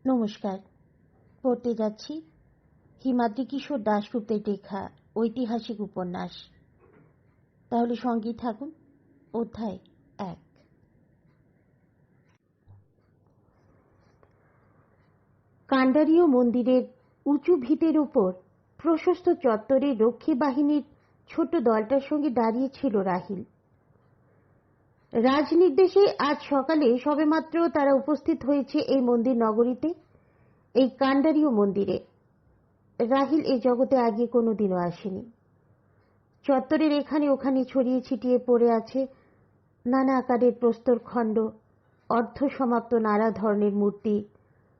নমস্কার। পড়তে যাচ্ছি হিমাদ্রি কিশোর দাশগুপ্তের লেখা ঐতিহাসিক উপন্যাস। তাহলে সঙ্গেই থাকুন। অধ্যায় 1। কান্ডারীয় মন্দিরের উঁচু ভিতের উপর প্রশস্ত চত্বরে রক্ষী বাহিনীর ছোট দলটার সঙ্গে দাঁড়িয়েছিল রাহিল। রাজনির্দেশে আজ সকালে সবেমাত্র তারা উপস্থিত হয়েছে এই মন্দির নগরীতে, এই কান্ডারীয় মন্দিরে। রাহিল এই জগতে আগে কোনোদিনও আসেনি। চত্বরের এখানে ওখানে ছড়িয়ে ছিটিয়ে পড়ে আছে নানা আকারের প্রস্তরখণ্ড, অর্ধ সমাপ্ত নানা ধরনের মূর্তি,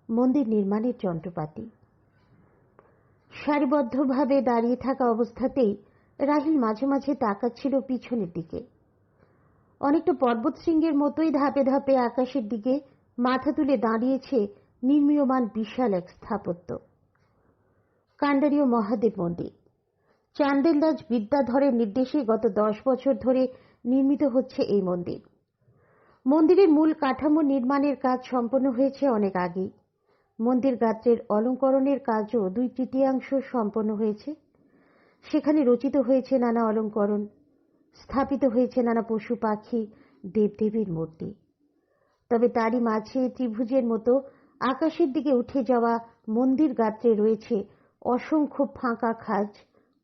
মন্দির নির্মাণের যন্ত্রপাতি। সারিবদ্ধভাবে দাঁড়িয়ে থাকা অবস্থাতেই রাহিল মাঝে মাঝে তাকাচ্ছিল পিছনের দিকে। অনেকটা পর্বতশৃঙ্গের মতোই ধাপে ধাপে আকাশের দিকে মাথা তুলে দাঁড়িয়েছে নির্মীয়মান বিশাল এক স্থাপত্য, কান্ডারীয় মহাদেব মন্দির। চান্দেলরাজ বিদ্যাধরের নির্দেশে গত 10 বছর ধরে নির্মিত হচ্ছে এই মন্দির। মন্দিরের মূল কাঠামো নির্মাণের কাজ সম্পন্ন হয়েছে অনেক আগেই। মন্দির গাত্রের অলঙ্করণের কাজও 2/3 সম্পন্ন হয়েছে। সেখানে রচিত হয়েছে নানা অলঙ্করণ, স্থাপিত হয়েছে নানা পশু পাখি, দেবদেবীর মূর্তি। তবে তারই মাঝে ত্রিভুজের মতো আকাশের দিকে উঠে যাওয়া মন্দির গাত্রে রয়েছে অসংখ্য ফাঁকা খাঁজ,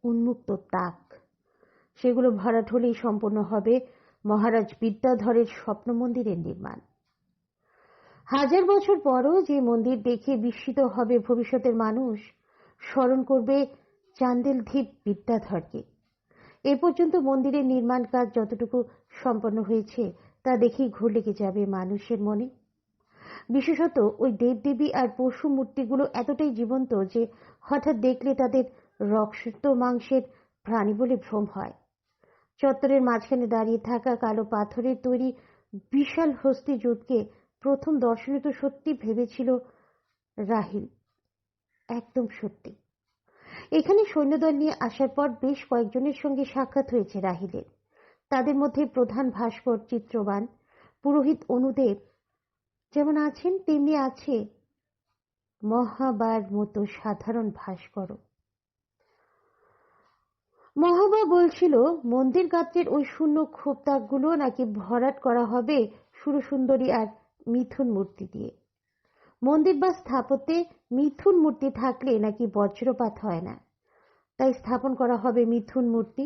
উন্মুক্ত তাক। সেগুলো ভরাট হলেই সম্পন্ন হবে মহারাজ বিদ্যাধরের স্বপ্ন মন্দিরের নির্মাণ। 1000 বছর পরও যে মন্দির দেখে বিস্মিত হবে ভবিষ্যতের মানুষ, স্মরণ করবে চান্দেলধীপ বিদ্যাধরকে। এ পর্যন্ত মন্দিরের নির্মাণ কাজ যতটুকু সম্পন্ন হয়েছে তা দেখেই ঘোর লেগে যাবে মানুষের মনে। বিশেষত ওই দেবদেবী আর পশু মূর্তিগুলো এতটাই জীবন্ত যে হঠাৎ দেখলে তাদের রক্ত মাংসের প্রাণী বলে ভ্রম হয়। চত্বরের মাঝখানে দাঁড়িয়ে থাকা কালো পাথরের তৈরি বিশাল হস্তিজুতকে প্রথম দর্শনে তো সত্যি ভেবেছিল রাহিল, একদম সত্যি। এখানে সৈন্যদল নিয়ে আসার পর বেশ কয়েকজনের সঙ্গে সাক্ষাৎ হয়েছে রাহিলের। তাদের মধ্যে প্রধান ভাস্কর চিত্রবান, পুরোহিত অনুদেব যেমন আছেন, তেমনি আছে মহাবার মতো সাধারণ ভাস্করও। মহাবা বলছিল মন্দির গাত্রের ওই শূন্য খোপতাকগুলো নাকি ভরাট করা হবে সুরসুন্দরী আর মিথুন মূর্তি দিয়ে। মন্দির বা স্থাপত্যে মিথুন মূর্তি থাকলে নাকি বজ্রপাত হয় না, তাই স্থাপন করা হবে মিথুন মূর্তি,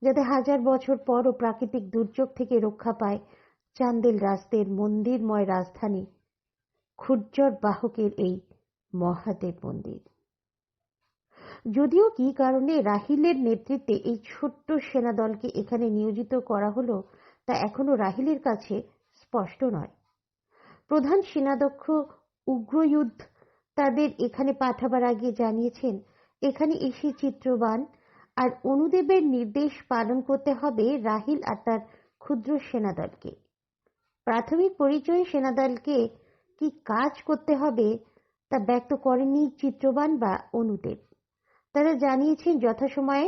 যাতে 1000 বছর পরও প্রাকৃতিক দুর্যোগ থেকে রক্ষা পায় চান্দেল রাজদের মন্দিরময় রাজধানী ক্ষুরজর বাহকের এই মহাদেব মন্দির। যদিও কি কারণে রাহিলের নেতৃত্বে এই ছোট্ট সেনাদলকে এখানে নিয়োজিত করা হলো তা এখনো রাহিলের কাছে স্পষ্ট নয়। প্রধান সেনাধ্যক্ষ উগ্রয়ুধ তাদের এখানে পাঠাবার আগে জানিয়েছেন, এখানে এসে চিত্রবান আর অনুদেবের নির্দেশ পালন করতে হবে রাহিল আর তার ক্ষুদ্র সেনাদলকে। প্রাথমিক পরিচয়ে সেনাদলকে কি কাজ করতে হবে তা ব্যক্ত করেননি চিত্রবান বা অনুদেব। তারা জানিয়েছেন যথাসময়ে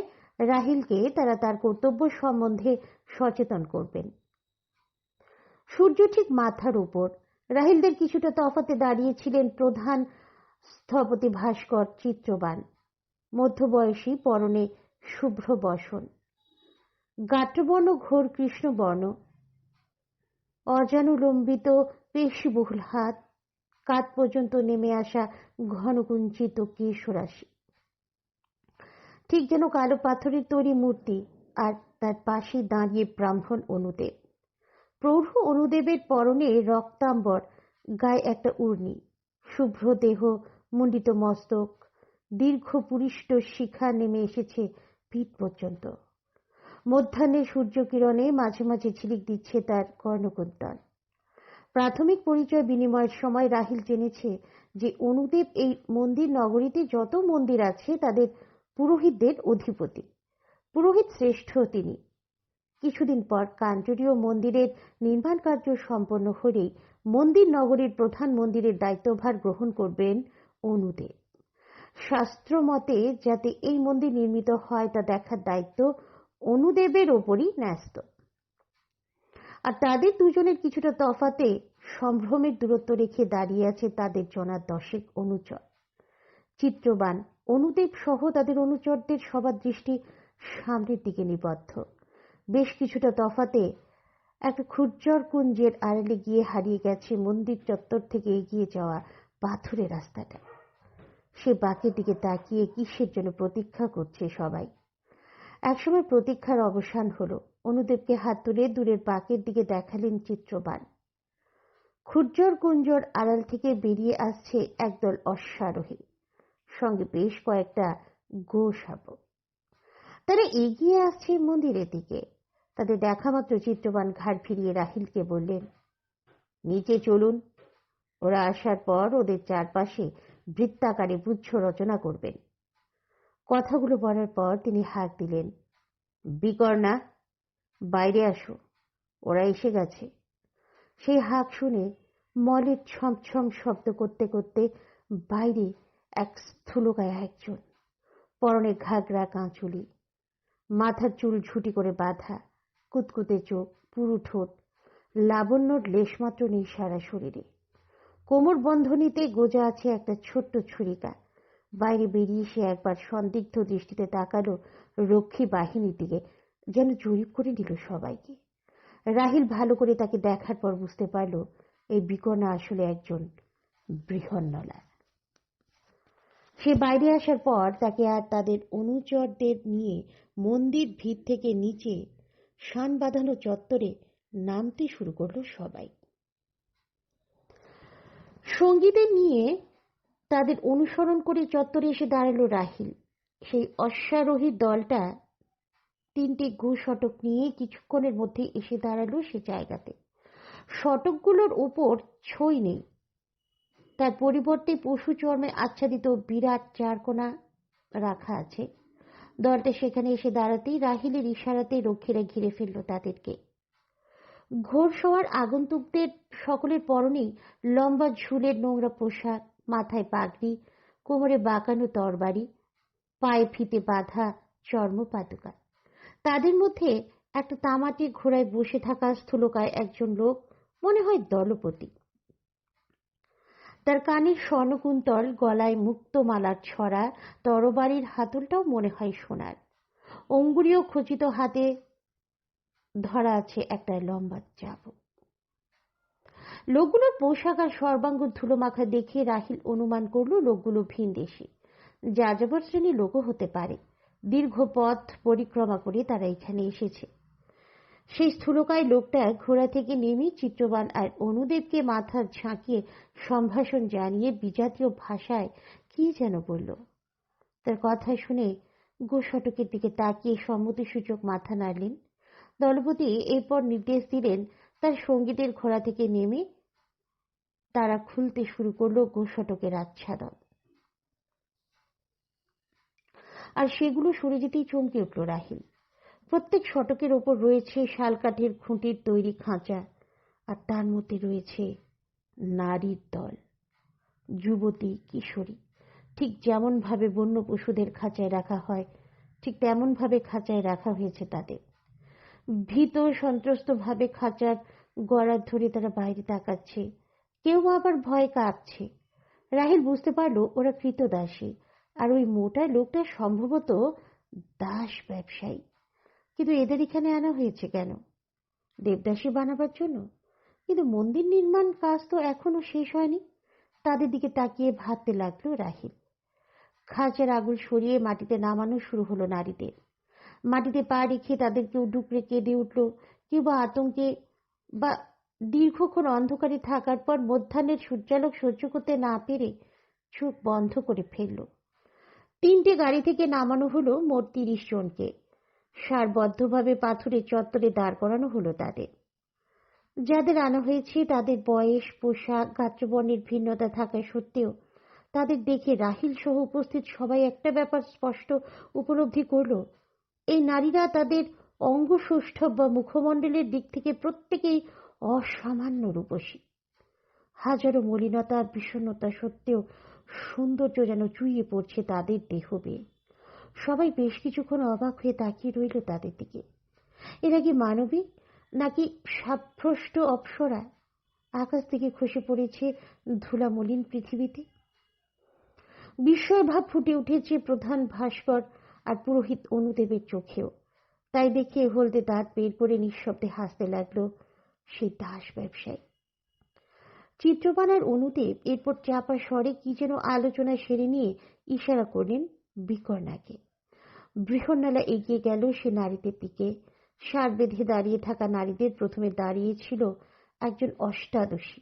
রাহিলকে তারা তার কর্তব্য সম্বন্ধে সচেতন করবেন। সূর্য ঠিক মাথার উপর রাহিলদের কিছুটা তফাতে দাঁড়িয়েছিলেন প্রধান স্থপতি ভাস্কর চিত্রবান, মধ্যবয়সী, পরনে শুভ্র বসন, গাত্রবর্ণ ঘোর কৃষ্ণবর্ণ, অজানুলম্বিত পেশিবহুল হাত, কাঁধ পর্যন্ত নেমে আসা ঘনকুঞ্চিত কেশরাশি, ঠিক যেন কালো পাথরের তৈরি মূর্তি। আর তার পাশে দাঁড়িয়ে ব্রাহ্মণ অনুদেব। প্রৌঢ় অনুদেবের পরনে রক্তাম্বর, গায়ে একটা উর্নি, শুভ্র দেহ, মুন্ডিত মস্তক, দীর্ঘ পুরিষ্ট শিখা নেমে এসেছে পিঠ পর্যন্ত। মধ্যাহ্নের সূর্যকিরণে মাঝে মাঝে ঝিলিক দিচ্ছে তার কর্ণকুন্তল। প্রাথমিক পরিচয় বিনিময়ের সময় রাহিল জেনেছে যে অনুদেব এই মন্দির নগরীতে যত মন্দির আছে তাদের পুরোহিতদের অধিপতি, পুরোহিত শ্রেষ্ঠ তিনি। কিছুদিন পর কান্ডারীয় মন্দিরের নির্মাণ কার্য সম্পন্ন হলেই মন্দির নগরীর প্রধান মন্দিরের দায়িত্বভার গ্রহণ করবেন অনুদেব। শাস্ত্র মতে যাতে এই মন্দির নির্মিত হয় তা দেখার দায়িত্ব অনুদেবের ওপরই ন্যস্ত। আর তাদের দুজনের কিছুটা তফাতে সম্ভ্রমের দূরত্ব রেখে দাঁড়িয়ে আছে তাদের জনা 10 অনুচর। চিত্রবান, অনুদেব সহ তাদের অনুচরদের সবার দৃষ্টি সামনের দিকে নিবদ্ধ। বেশ কিছুটা তফাতে একটা ক্ষুজ্জ্বর কুঞ্জের আড়ালে গিয়ে হারিয়ে গেছে মন্দির চত্বর থেকে এগিয়ে যাওয়া পাথুরে রাস্তাটা। সে বাঁকের দিকে তাকিয়ে কিসের জন্য প্রতীক্ষা করছে সবাই। একসময় প্রতীক্ষার অবসান হলো। অনুদেবকে হাত তুলে দূরের বাঁকের দিকে দেখালেন চিত্রবান। ক্ষুজ্জ্বর কুঞ্জর আড়াল থেকে বেরিয়ে আসছে একদল অশ্বারোহী, সঙ্গে বেশ কয়েকটা গো-শাবক। তারা এগিয়ে আসছে মন্দিরের দিকে। তাদের দেখা মাত্র চিত্রবান ঘাড় ফিরিয়ে রাহিলকে বললেন, নিচে চলুন। ওরা আসার পর ওদের চারপাশে বৃত্তাকারে গুচ্ছ রচনা করবেন। কথাগুলো বলার পর তিনি হাঁক দিলেন, বিকর্ণা, বাইরে আসো, ওরা এসে গেছে। সেই হাঁক শুনে মলের ছমছম শব্দ করতে করতে বাইরে এক স্থূলকায় একজন, পরনে ঘাগরা কাঁচুলি, মাথার চুল ঝুটি করে বাঁধা, কুতকুতে চোখ, পুরু ঠোঁট, লাবণ্যর লেশমাত্র নেই সারা শরীরে। কোমর বন্ধনীতে গোজা আছে একটা ছোট্ট ছুরিকা। বাইরে বেরিয়ে সে একবার সন্দিগ্ধ দৃষ্টিতে তাকালো রক্ষী বাহিনীর দিকে, যেন জরিপ করে নিল সবাইকে। রাহিল ভালো করে তাকে দেখার পর বুঝতে পারল এই বিকর্ণা আসলে একজন বৃহন্নলা। সে বাইরে আসার পর তাকে আর তাদের অনুচরদের নিয়ে মন্দির ভিত থেকে নিচে শান বাঁধানো চত্বরে নামতে শুরু করলো সবাই। সঙ্গীদের নিয়ে তাদের অনুসরণ করে চত্বরে এসে দাঁড়ালো রাহিল। সেই অশ্বারোহী দলটা 3টে গো-শটক নিয়ে কিছুক্ষণের মধ্যে এসে দাঁড়ালো সে জায়গাতে। শটকগুলোর উপর ছই নেই, তার পরিবর্তে পশু চর্মে আচ্ছাদিত বিরাট চারকোনা রাখা আছে। দলটা সেখানে এসে দাঁড়াতেই রাহিলের ইশারাতে রক্ষীরা ঘিরে ফেলল তাদেরকে। ঘোড়সওয়ার আগন্তুকদের সকলের পরনেই লম্বা ঝুলের নোংরা পোশাক, মাথায় পাগড়ি, কোমরে বাঁকানো তরবারি, পায়ে ফিতে বাঁধা চর্ম পাদুকা। তাদের মধ্যে একটা তামাটে ঘোড়ায় বসে থাকা স্থূলকায় একজন লোক, মনে হয় দলপতি। তার কানের স্বর্ণকুন্তল, গলায় মুক্তমালার ছড়া, তরবারির হাতলটাও মনে হয় সোনার। অঙ্গুরীয় খচিত হাতে ধরা আছে একটা লম্বা চাবুক। লোকগুলোর পোশাক আর সর্বাঙ্গ ধুলোমাখা দেখে রাহিল অনুমান করল লোকগুলো ভিনদেশী, যাযাবর শ্রেণীর লোকও হতে পারে। দীর্ঘ পথ পরিক্রমা করে তারা এখানে এসেছে। সেই স্থূলকায় লোকটা ঘোড়া থেকে নেমে চিত্রবান আর অনুদেবকে মাথা ঝাঁকিয়ে সম্ভাষণ জানিয়ে বিজাতীয় ভাষায় কি যেন বলল। তার কথা শুনে গোশটকের দিকে তাকিয়ে সম্মতিসূচক মাথা নাড়লেন। দলপতি এরপর নির্দেশ দিলেন তার সঙ্গীদের ঘোড়া থেকে নেমে তারা খুলতে শুরু করলো গোশটকের আচ্ছাদন। আর সেগুলো সরে যেতেই চমকে উঠল রাহিল। প্রত্যেক শটকের ওপর রয়েছে শালকাঠের খুঁটির তৈরি খাঁচা, আর তার মধ্যে রয়েছে নারীর দল, যুবতী, কিশোরী। ঠিক যেমন ভাবে বন্য পশুদের খাঁচায় রাখা হয়, ঠিক তেমন ভাবে খাঁচায় রাখা হয়েছে তাদের। ভীত সন্ত্রস্ত ভাবে খাঁচার গড়ার ধরে তারা বাইরে তাকাচ্ছে, কেউ আবার ভয় কাঁপছে। রাহিল বুঝতে পারল ওরা কৃতদাসী, আর ওই মোটা লোকটা সম্ভবত দাস ব্যবসায়ী। কিন্তু এদের এখানে আনা হয়েছে কেন? দেবদাসী বানাবার জন্য? কিন্তু মন্দির নির্মাণ কাজ তো এখনো শেষ হয়নি। তাদের দিকে তাকিয়ে ভাবতে লাগলো রাহিল। খাঁচার আগুল সরিয়ে মাটিতে নামানো শুরু হলো নারীদের। মাটিতে পা রেখে তাদের কেউ ডুকরে কেঁদে উঠল, কেউ বা আতঙ্কে, বা দীর্ঘক্ষণ অন্ধকারে থাকার পর মধ্যাহ্নের সূর্যালোক সহ্য করতে না পেরে চোখ বন্ধ করে ফেলল। 3টে গাড়ি থেকে নামানো হলো মোট 30 জনকে। সারবদ্ধভাবে পাথুরে চত্বরে দাঁড় করানো হলো তাদের। যাদের আনা হয়েছে তাদের বয়স, পোশাক, গাত্রবর্ণের ভিন্নতা থাকা সত্ত্বেও তাদের দেখে রাহিল সহ উপস্থিত সবাই একটা ব্যাপার স্পষ্ট উপলব্ধি করল, এই নারীরা তাদের অঙ্গসৌষ্ঠব বা মুখমণ্ডলের দিক থেকে প্রত্যেকেই অসামান্য রূপসী। হাজারো মলিনতা আর বিষণ্ণতা সত্ত্বেও সৌন্দর্য যেন চুইয়ে পড়ছে তাদের দেহ বেয়ে। সবাই বেশ কিছুক্ষণ অবাক হয়ে তাকিয়ে রইল তাদের দিকে। এরা কি মানবিক নাকি সাভ্রষ্ট অপ্সরা? আকাশ থেকে খসে পড়েছে ধুলামলিন পৃথিবীতে। বিস্ময় ভাব ফুটে উঠেছে প্রধান ভাস্কর আর পুরোহিত অনুদেবের চোখেও। তাই দেখে হলদে দাঁত বের করে নিঃশব্দে হাসতে লাগলো সেই দাস ব্যবসায়ী। চিত্রপান আর অনুদেব এরপর চাপা স্বরে কি যেন আলোচনা সেরে নিয়ে ইশারা করলেন বিকর্ণাকে। বৃহন্নলা এগিয়ে গেল সে নারীদের দিকে। সার বেঁধে দাঁড়িয়ে থাকা নারীদের প্রথমে দাঁড়িয়েছিল একজন অষ্টাদশী।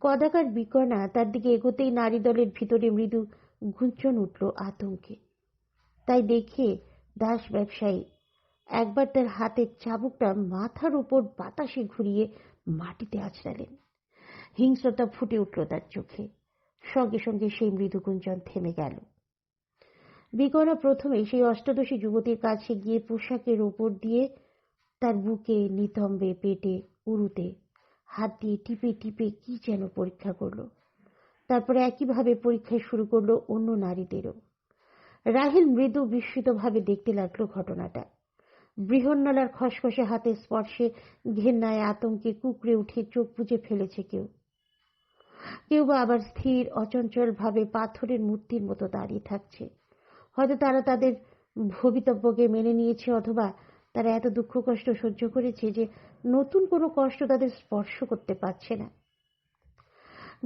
কদাকার বিকর্ণা তার দিকে এগোতেই নারী দলের ভিতরে মৃদু গুঞ্জন উঠল আতঙ্কে। তাই দেখে দাস ব্যবসায়ী একবার তার হাতের চাবুকটা মাথার উপর বাতাসে ঘুরিয়ে মাটিতে আছড়ালেন। হিংস্রতা ফুটে উঠল তার চোখে। সঙ্গে সঙ্গে সেই মৃদু গুঞ্জন থেমে গেল। বিকর্ণা প্রথমে সেই অষ্টাদশী যুবতীর কাছে গিয়ে পোশাকের উপর দিয়ে তার বুকে, নিতম্বে, পেটে, উরুতে হাত দিয়ে টিপে টিপে কি যেন পরীক্ষা করলো। তারপরে একইভাবে পরীক্ষা শুরু করলো অন্য নারীদেরও। রাহিল মৃদু বিস্মিতভাবে দেখতে লাগলো ঘটনাটা। বৃহন্নলার খসখসে হাতের স্পর্শে ঘেন্নায় আতঙ্কে কুঁকড়ে উঠে চোখ বুজে ফেলেছে কেউ। কেউ বা আবার স্থির অচঞ্চল ভাবে পাথরের মূর্তির মতো দাঁড়িয়ে থাকছে। হয়তো তারা তাদের ভবিতব্যকে মেনে নিয়েছে, অথবা তারা এত দুঃখ কষ্ট সহ্য করেছে যে নতুন কোনো কষ্ট তাদের স্পর্শ করতে পারছে না।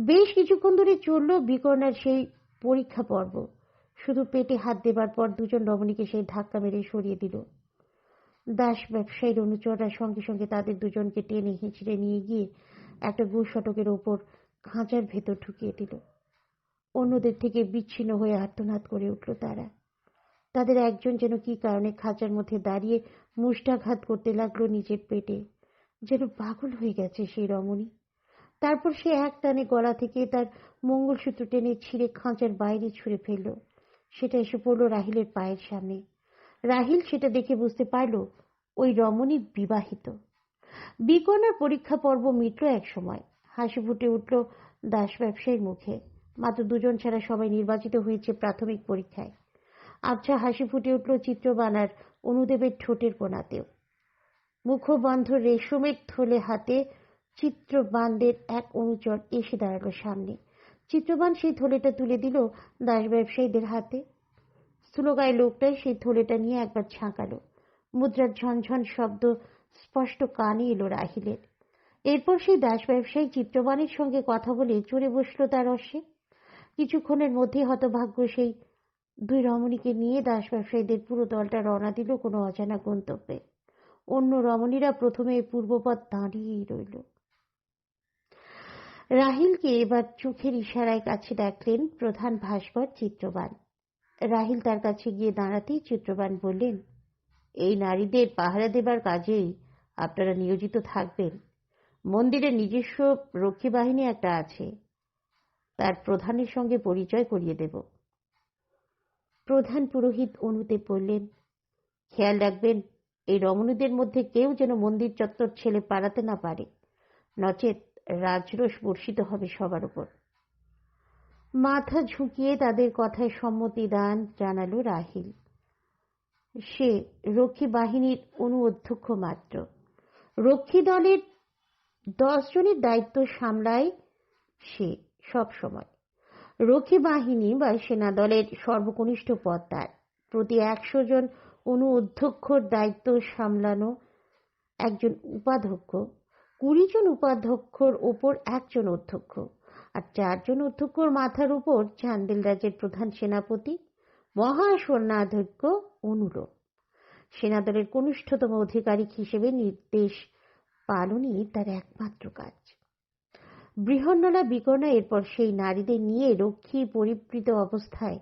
বেশ কিছুক্ষণ ধরে চলল বিকর্ণার সেই পরীক্ষা পর্ব। শুধু পেটে হাত দেবার পর দুজন রমণীকে সেই ধাক্কা মেরে সরিয়ে দিল। দাস ব্যবসায়ীর অনুচররা সঙ্গে সঙ্গে তাদের দুজনকে টেনে হিঁচড়ে নিয়ে গিয়ে একটা গুশটকের ওপর খাঁচার ভেতর ঢুকিয়ে দিল। অন্যদের থেকে বিচ্ছিন্ন হয়ে আর্তনাদ করে উঠল তারা। তাদের একজন যেন কি কারণে খাঁচার মধ্যে দাঁড়িয়ে মুষ্টাঘাত করতে লাগলো নিজের পেটে। যেন পাগল হয়ে গেছে সেই রমণী। তারপর সে এক টানে গলা থেকে তার মঙ্গলসূত্র টেনে ছিঁড়ে খাঁচার বাইরে ছুঁড়ে ফেলল। সেটা এসে পড়ল রাহিলের পায়ের সামনে। রাহিল সেটা দেখে বুঝতে পারল ওই রমণী বিবাহিত। বিকর্ণার পরীক্ষা পর্ব মিটল এক সময়। হাসি ফুটে উঠল দাস ব্যবসায়ীর মুখে। মাত্র দুজন ছাড়া সবাই নির্বাচিত হয়েছে প্রাথমিক পরীক্ষায়। আবছা হাসি ফুটে উঠল চিত্রবান আর অনুদেবের ঠোঁটের কোণাতেও। মুখবন্ধ রেশমের থলে হাতে চিত্রবানদের এক অনুচর এসে দাঁড়ালো সামনে। চিত্রবান সেই থলেটা তুলে দিল দাস ব্যবসায়ীদের হাতে। স্থূলকায় লোকটাই সেই থলেটা নিয়ে একবার ঝাঁকালো। মুদ্রার ঝনঝন শব্দ স্পষ্ট কানে এলো রাহিলের। এরপর সেই দাস ব্যবসায়ী চিত্রবানের সঙ্গে কথা বলে চড়ে বসল তার অশ্বে। কিছুক্ষণের মধ্যে হতভাগ্য সেই দুই রমণীকে নিয়ে দাস ব্যবসায়ীদের পুরো দলটা রওনা দিল কোনো অজানা গন্তব্যে। অন্য রমণীরা প্রথমে পূর্বপথ দাঁড়িয়েই রইল। রাহিলকে এবার চোখের ইশারায় কাছে ডাকলেন প্রধান ভাস্কর চিত্রবান। রাহিল তার কাছে গিয়ে দাঁড়াতেই চিত্রবান বললেন, এই নারীদের পাহারা দেবার কাজেই আপনারা নিয়োজিত থাকবেন। মন্দিরের নিজস্ব রক্ষী বাহিনী একটা আছে, তার প্রধানের সঙ্গে পরিচয় করিয়ে দেব। প্রধান পুরোহিত অনুদেব বললেন, খেয়াল রাখবেন এই রমণীদের মধ্যে কেউ যেন মন্দির চত্বর ছেলে পালাতে না পারে, নচেত রাজরোষ বর্ষিত হবে সবার উপর। মাথা ঝুঁকিয়ে তাদের কথায় সম্মতি দান জানালো রাহিল। সে রক্ষী বাহিনীর অধ্যক্ষ মাত্র। রক্ষী দলের 10 জনের দায়িত্ব সামলায় সে সব সময়। রক্ষী বাহিনী বা সেনা দলের সর্বকনিষ্ঠ পদ তার। প্রতি 100 জন অধ্যক্ষর দায়িত্ব সামলানো একজন উপাধ্যক্ষ, 20 জন উপাধ্যক্ষর ওপর একজন অধ্যক্ষ, আর 4 জন অধ্যক্ষর মাথার উপর চান্দেল রাজ্যের প্রধান সেনাপতি মহাসৈন্যাধ্যক্ষ অনুলোম। সেনাদলের কনিষ্ঠতম অধিকারিক হিসেবে নির্দেশ পালনই তার একমাত্র কাজ। বৃহন্নলা বিকর্ণা এরপর সেই নারীদের নিয়ে রক্ষী পরিবৃত অবস্থায়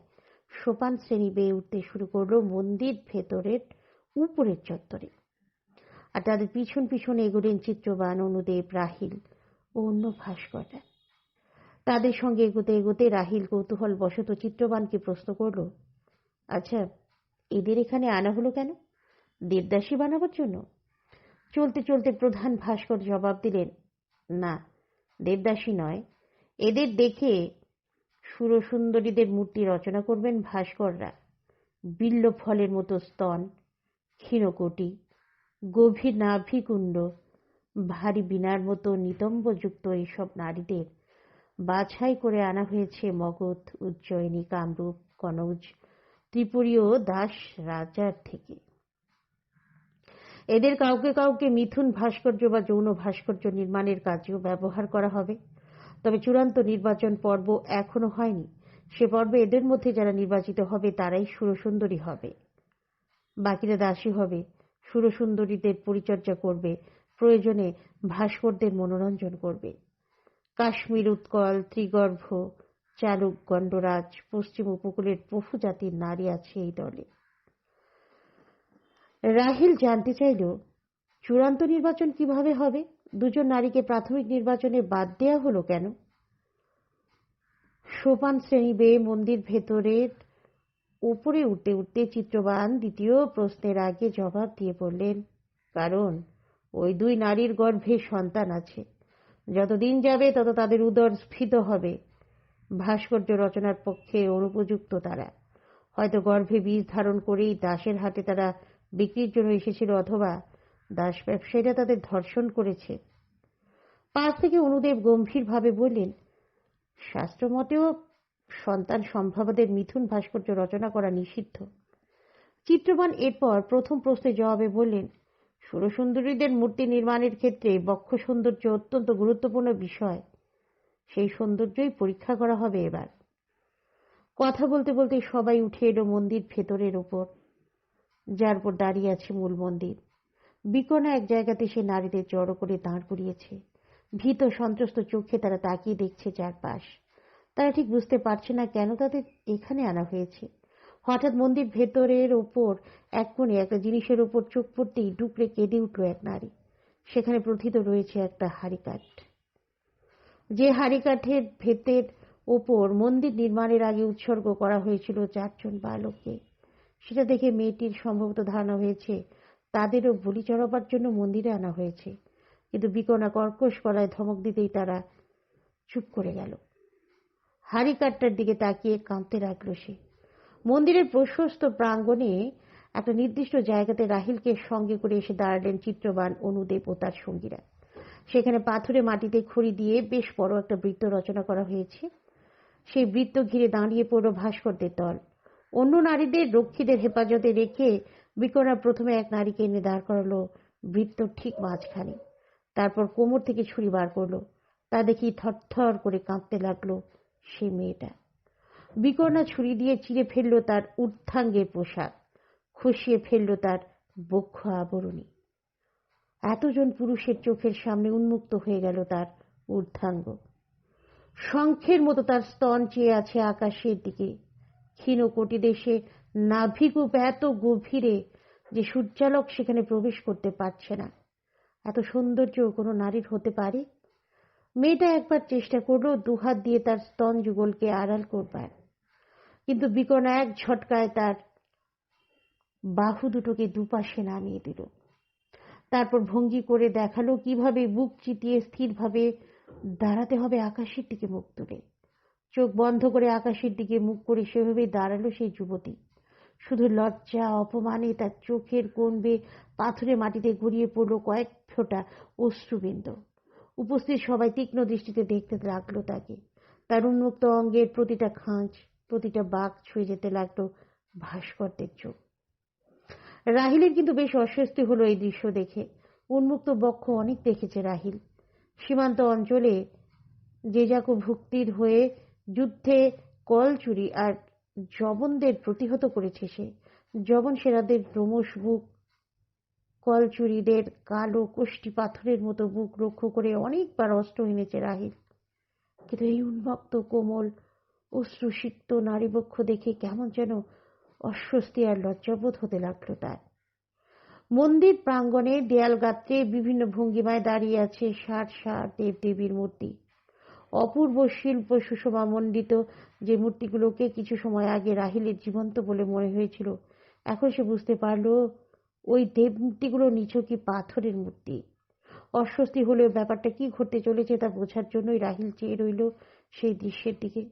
সোপান শ্রেণী বেয়ে উঠতে শুরু করলো মন্দির ভেতরের উপরের চত্বরে। আর তাদের পিছন পিছনে এগোলেন চিত্রবান, অনুদেব, রাহিল ও অন্য ভাস্কররা। তাদের সঙ্গে এগোতে এগোতে রাহিল কৌতূহল বশত চিত্রবানকে প্রশ্ন করল, আচ্ছা, এদের এখানে আনা হলো কেন? দেবদাসী বানাবার জন্য? চলতে চলতে প্রধান ভাস্কর জবাব দিলেন, না, দেবদাসী নয়। এদের দেখে সুরসুন্দরীদের মূর্তি রচনা করবেন ভাস্কররা। বিল্ল ফলের মতো স্তন, ক্ষীণকোটি, গভীর নাভিকুণ্ড, ভারী বীণার মতো নিতম্বযুক্ত এইসব নারীদের বাছাই করে আনা হয়েছে মগধ, উজ্জয়িনী, কামরূপ, কনৌজ, ত্রিপুরী ও দাস রাজার থেকে। এদের কাউকে কাউকে মিথুন ভাস্কর্য বা যৌন ভাস্কর্য নির্মাণের কাজেও ব্যবহার করা হবে। তবে চূড়ান্ত নির্বাচন পর্ব এখনো হয়নি। সে পর্বে এদের মধ্যে যারা নির্বাচিত হবে তারাই সুরসুন্দরী হবে, বাকিরা দাসী হবে। সুরসুন্দরীদের পরিচর্যা করবে, প্রয়োজনে ভাস্করদের মনোরঞ্জন করবে। কাশ্মীর, উৎকল, ত্রিগর্ভ, চালুক, গণ্ডরাজ, পশ্চিম উপকূলের বহু জাতির নারী আছে এই দলে। রাহিল জানতে চাইল, চূড়ান্ত নির্বাচন কিভাবে হবে? দুজন নারীকে প্রাথমিক নির্বাচনে বাদ দেয়া হলো কেন? সোপান শ্রেণী বেয়ে মন্দির ভেতরের উপরে উঠতে উঠতে চিত্রবান দ্বিতীয় প্রশ্নের আগে জবাব দিয়ে বললেন, কারণ ওই দুই নারীর গর্ভে সন্তান আছে। যতদিন যাবে তত তাদের উদর স্ফীত হবে। ভাস্কর্য রচনার পক্ষে অনুপযুক্ত তারা। হয়তো গর্ভে বীজ ধারণ করেই দাসের হাতে তারা বিক্রির জন্য এসেছিল, অথবা দাস ব্যবসায়ীরা তাদের ধর্ষণ করেছে। পাশ থেকে অনুদেব গম্ভীরভাবে বললেন, শাস্ত্রমতেও সন্তান সম্ভবাদের মিথুন ভাস্কর্য রচনা করা নিষিদ্ধ। চিত্রবান এরপর প্রথম প্রশ্নের জবাবে বললেন, সুরসুন্দরীদের মূর্তি নির্মাণের ক্ষেত্রে বক্ষ সৌন্দর্য অত্যন্ত গুরুত্বপূর্ণ বিষয়। সেই সৌন্দর্যই পরীক্ষা করা হবে এবার। কথা বলতে বলতে সবাই উঠে এলো মন্দির ভেতরের ওপর, যার উপর দাঁড়িয়ে আছে মূল মন্দির। বিকর্ণা এক জায়গাতে সে নারীদের জড়ো করে দাঁড় করিয়েছে। ভীত সন্ত্রস্ত চোখে তারা তাকিয়ে দেখছে চারপাশ। তারা ঠিক বুঝতে পারছে না কেন তাদের এখানে আনা হয়েছে। হঠাৎ মন্দির ভেতরের ওপর এক কোণে একটা জিনিসের ওপর চোখ পড়তেই ডুকরে কেঁদে উঠল এক নারী। সেখানে প্রথিত রয়েছে একটা হাড়িকাঠ, যে হাড়িকাঠের ভেতের ওপর মন্দির নির্মাণের আগে উৎসর্গ করা হয়েছিল 4 জন বালককে। সেটা দেখে মেয়েটির সম্ভবত ধারণা হয়েছে তাদেরও বলি চড়াবার জন্য মন্দিরে আনা হয়েছে। কিন্তু বিকর্ণা কর্কশ গলায় ধমক দিতেই তারা চুপ করে গেল। হাড়িকাঠটার দিকে তাকিয়ে কাঁদতে লাগল সে। মন্দিরের প্রশস্ত প্রাঙ্গণে একটা নির্দিষ্ট জায়গাতে রাহিলকে সঙ্গে করে এসে দাঁড়ালেন চিত্রবান, অনুদেব ও তার সঙ্গীরা। সেখানে পাথুরে মাটিতে খড়ি দিয়ে বেশ বড় একটা বৃত্ত রচনা করা হয়েছে। সেই বৃত্ত ঘিরে দাঁড়িয়ে পড়ল ভাস্করদের দল। অন্য নারীদের রক্ষীদের হেফাজতে রেখে বিকর্ণা প্রথমে এক নারীকে এনে দাঁড় করালো বৃত্তর ঠিক মাঝখানে। তারপর কোমর থেকে ছুরি বার করলো। তা দেখি থরথর করে কাঁপতে লাগলো সেই মেয়েটা। বিকর্ণা ছুরি দিয়ে চিরে ফেললো তার ঊর্ধ্বাঙ্গের পোশাক, খসিয়ে ফেললো তার বক্ষ আবরণী। এতজন পুরুষের চোখের সামনে উন্মুক্ত হয়ে গেল তার ঊর্ধ্বাঙ্গ। শঙ্খের মতো তার স্তন চেয়ে আছে আকাশের দিকে। ক্ষীণ কোটি দেশে নাভিকূপ এত গভীরে যে সূর্যালোক সেখানে প্রবেশ করতে পারছে না। এত সৌন্দর্য কোনো নারীর হতে পারে? মেয়েটা একবার চেষ্টা করলো দুহাত দিয়ে তার স্তন যুগলকে আড়াল করবার, কিন্তু বিকর্ণা এক ঝটকায় তার বাহু দুটোকে দুপাশে নামিয়ে দিল। তারপর ভঙ্গি করে দেখালো কিভাবে বুক চিতিয়ে স্থিরভাবে দাঁড়াতে হবে আকাশের দিকে মুখ তুলে। চোখ বন্ধ করে আকাশের দিকে মুখ করে সেভাবেই দাঁড়ালো সেই যুবতী। শুধু লজ্জা অপমানে তার চোখের কোণ বেয়ে পাথুরে মাটিতে গড়িয়ে পড়লো কয়েক ফোঁটা অশ্রুবিন্দু। উপস্থিত সবাই তীক্ষ্ণ দৃষ্টিতে দেখতে লাগলো তাকে। তার উন্মুক্ত অঙ্গের প্রতিটা খাঁজ, প্রতিটা বাঁক ছুঁয়ে যেতে লাগলো ভাস্করদের চোখ। রাহিলের কিন্তু বেশ অস্বস্তি হলো এই দৃশ্য দেখে। উন্মুক্ত বক্ষ অনেক দেখেছে রাহিল। সীমান্ত অঞ্চলে যে যাকো ভুক্তির হয়ে যুদ্ধে কলচুরি আর জবনদের প্রতিহত করেছে সে। জবন সেনাদের রোমশ বুক, কলচুরিদের কালো কোষ্ঠী পাথরের মতো বুক রক্ষা করে অনেকবার অস্ত্র এনেছে রাহিল। কিন্তু এই উন্মুক্ত কোমল অশ্রুসিক্ত নারীবক্ষ দেখে কেমন যেন অস্বস্তি আর লজ্জাবোধ হতে লাগলো তার। মন্দির প্রাঙ্গণে দেয়াল গাত্রে বিভিন্ন ভঙ্গিমায় দাঁড়িয়ে আছে 60 দেবদেবীর মূর্তি। অপূর্ব শিল্প সুষমা মণ্ডিত যে মূর্তিগুলোকে কিছু সময় আগে রাহিলের জীবন্ত বলে মনে হয়েছিল, এখন সে বুঝতে পারল ওই দেব মূর্তিগুলো নিছকই পাথরের মূর্তি। অস্বস্তি হলেও ব্যাপারটা কি ঘটতে চলেছে তা বোঝার জন্যই রাহিল চেয়ে রইল সেই দৃশ্যের দিকে।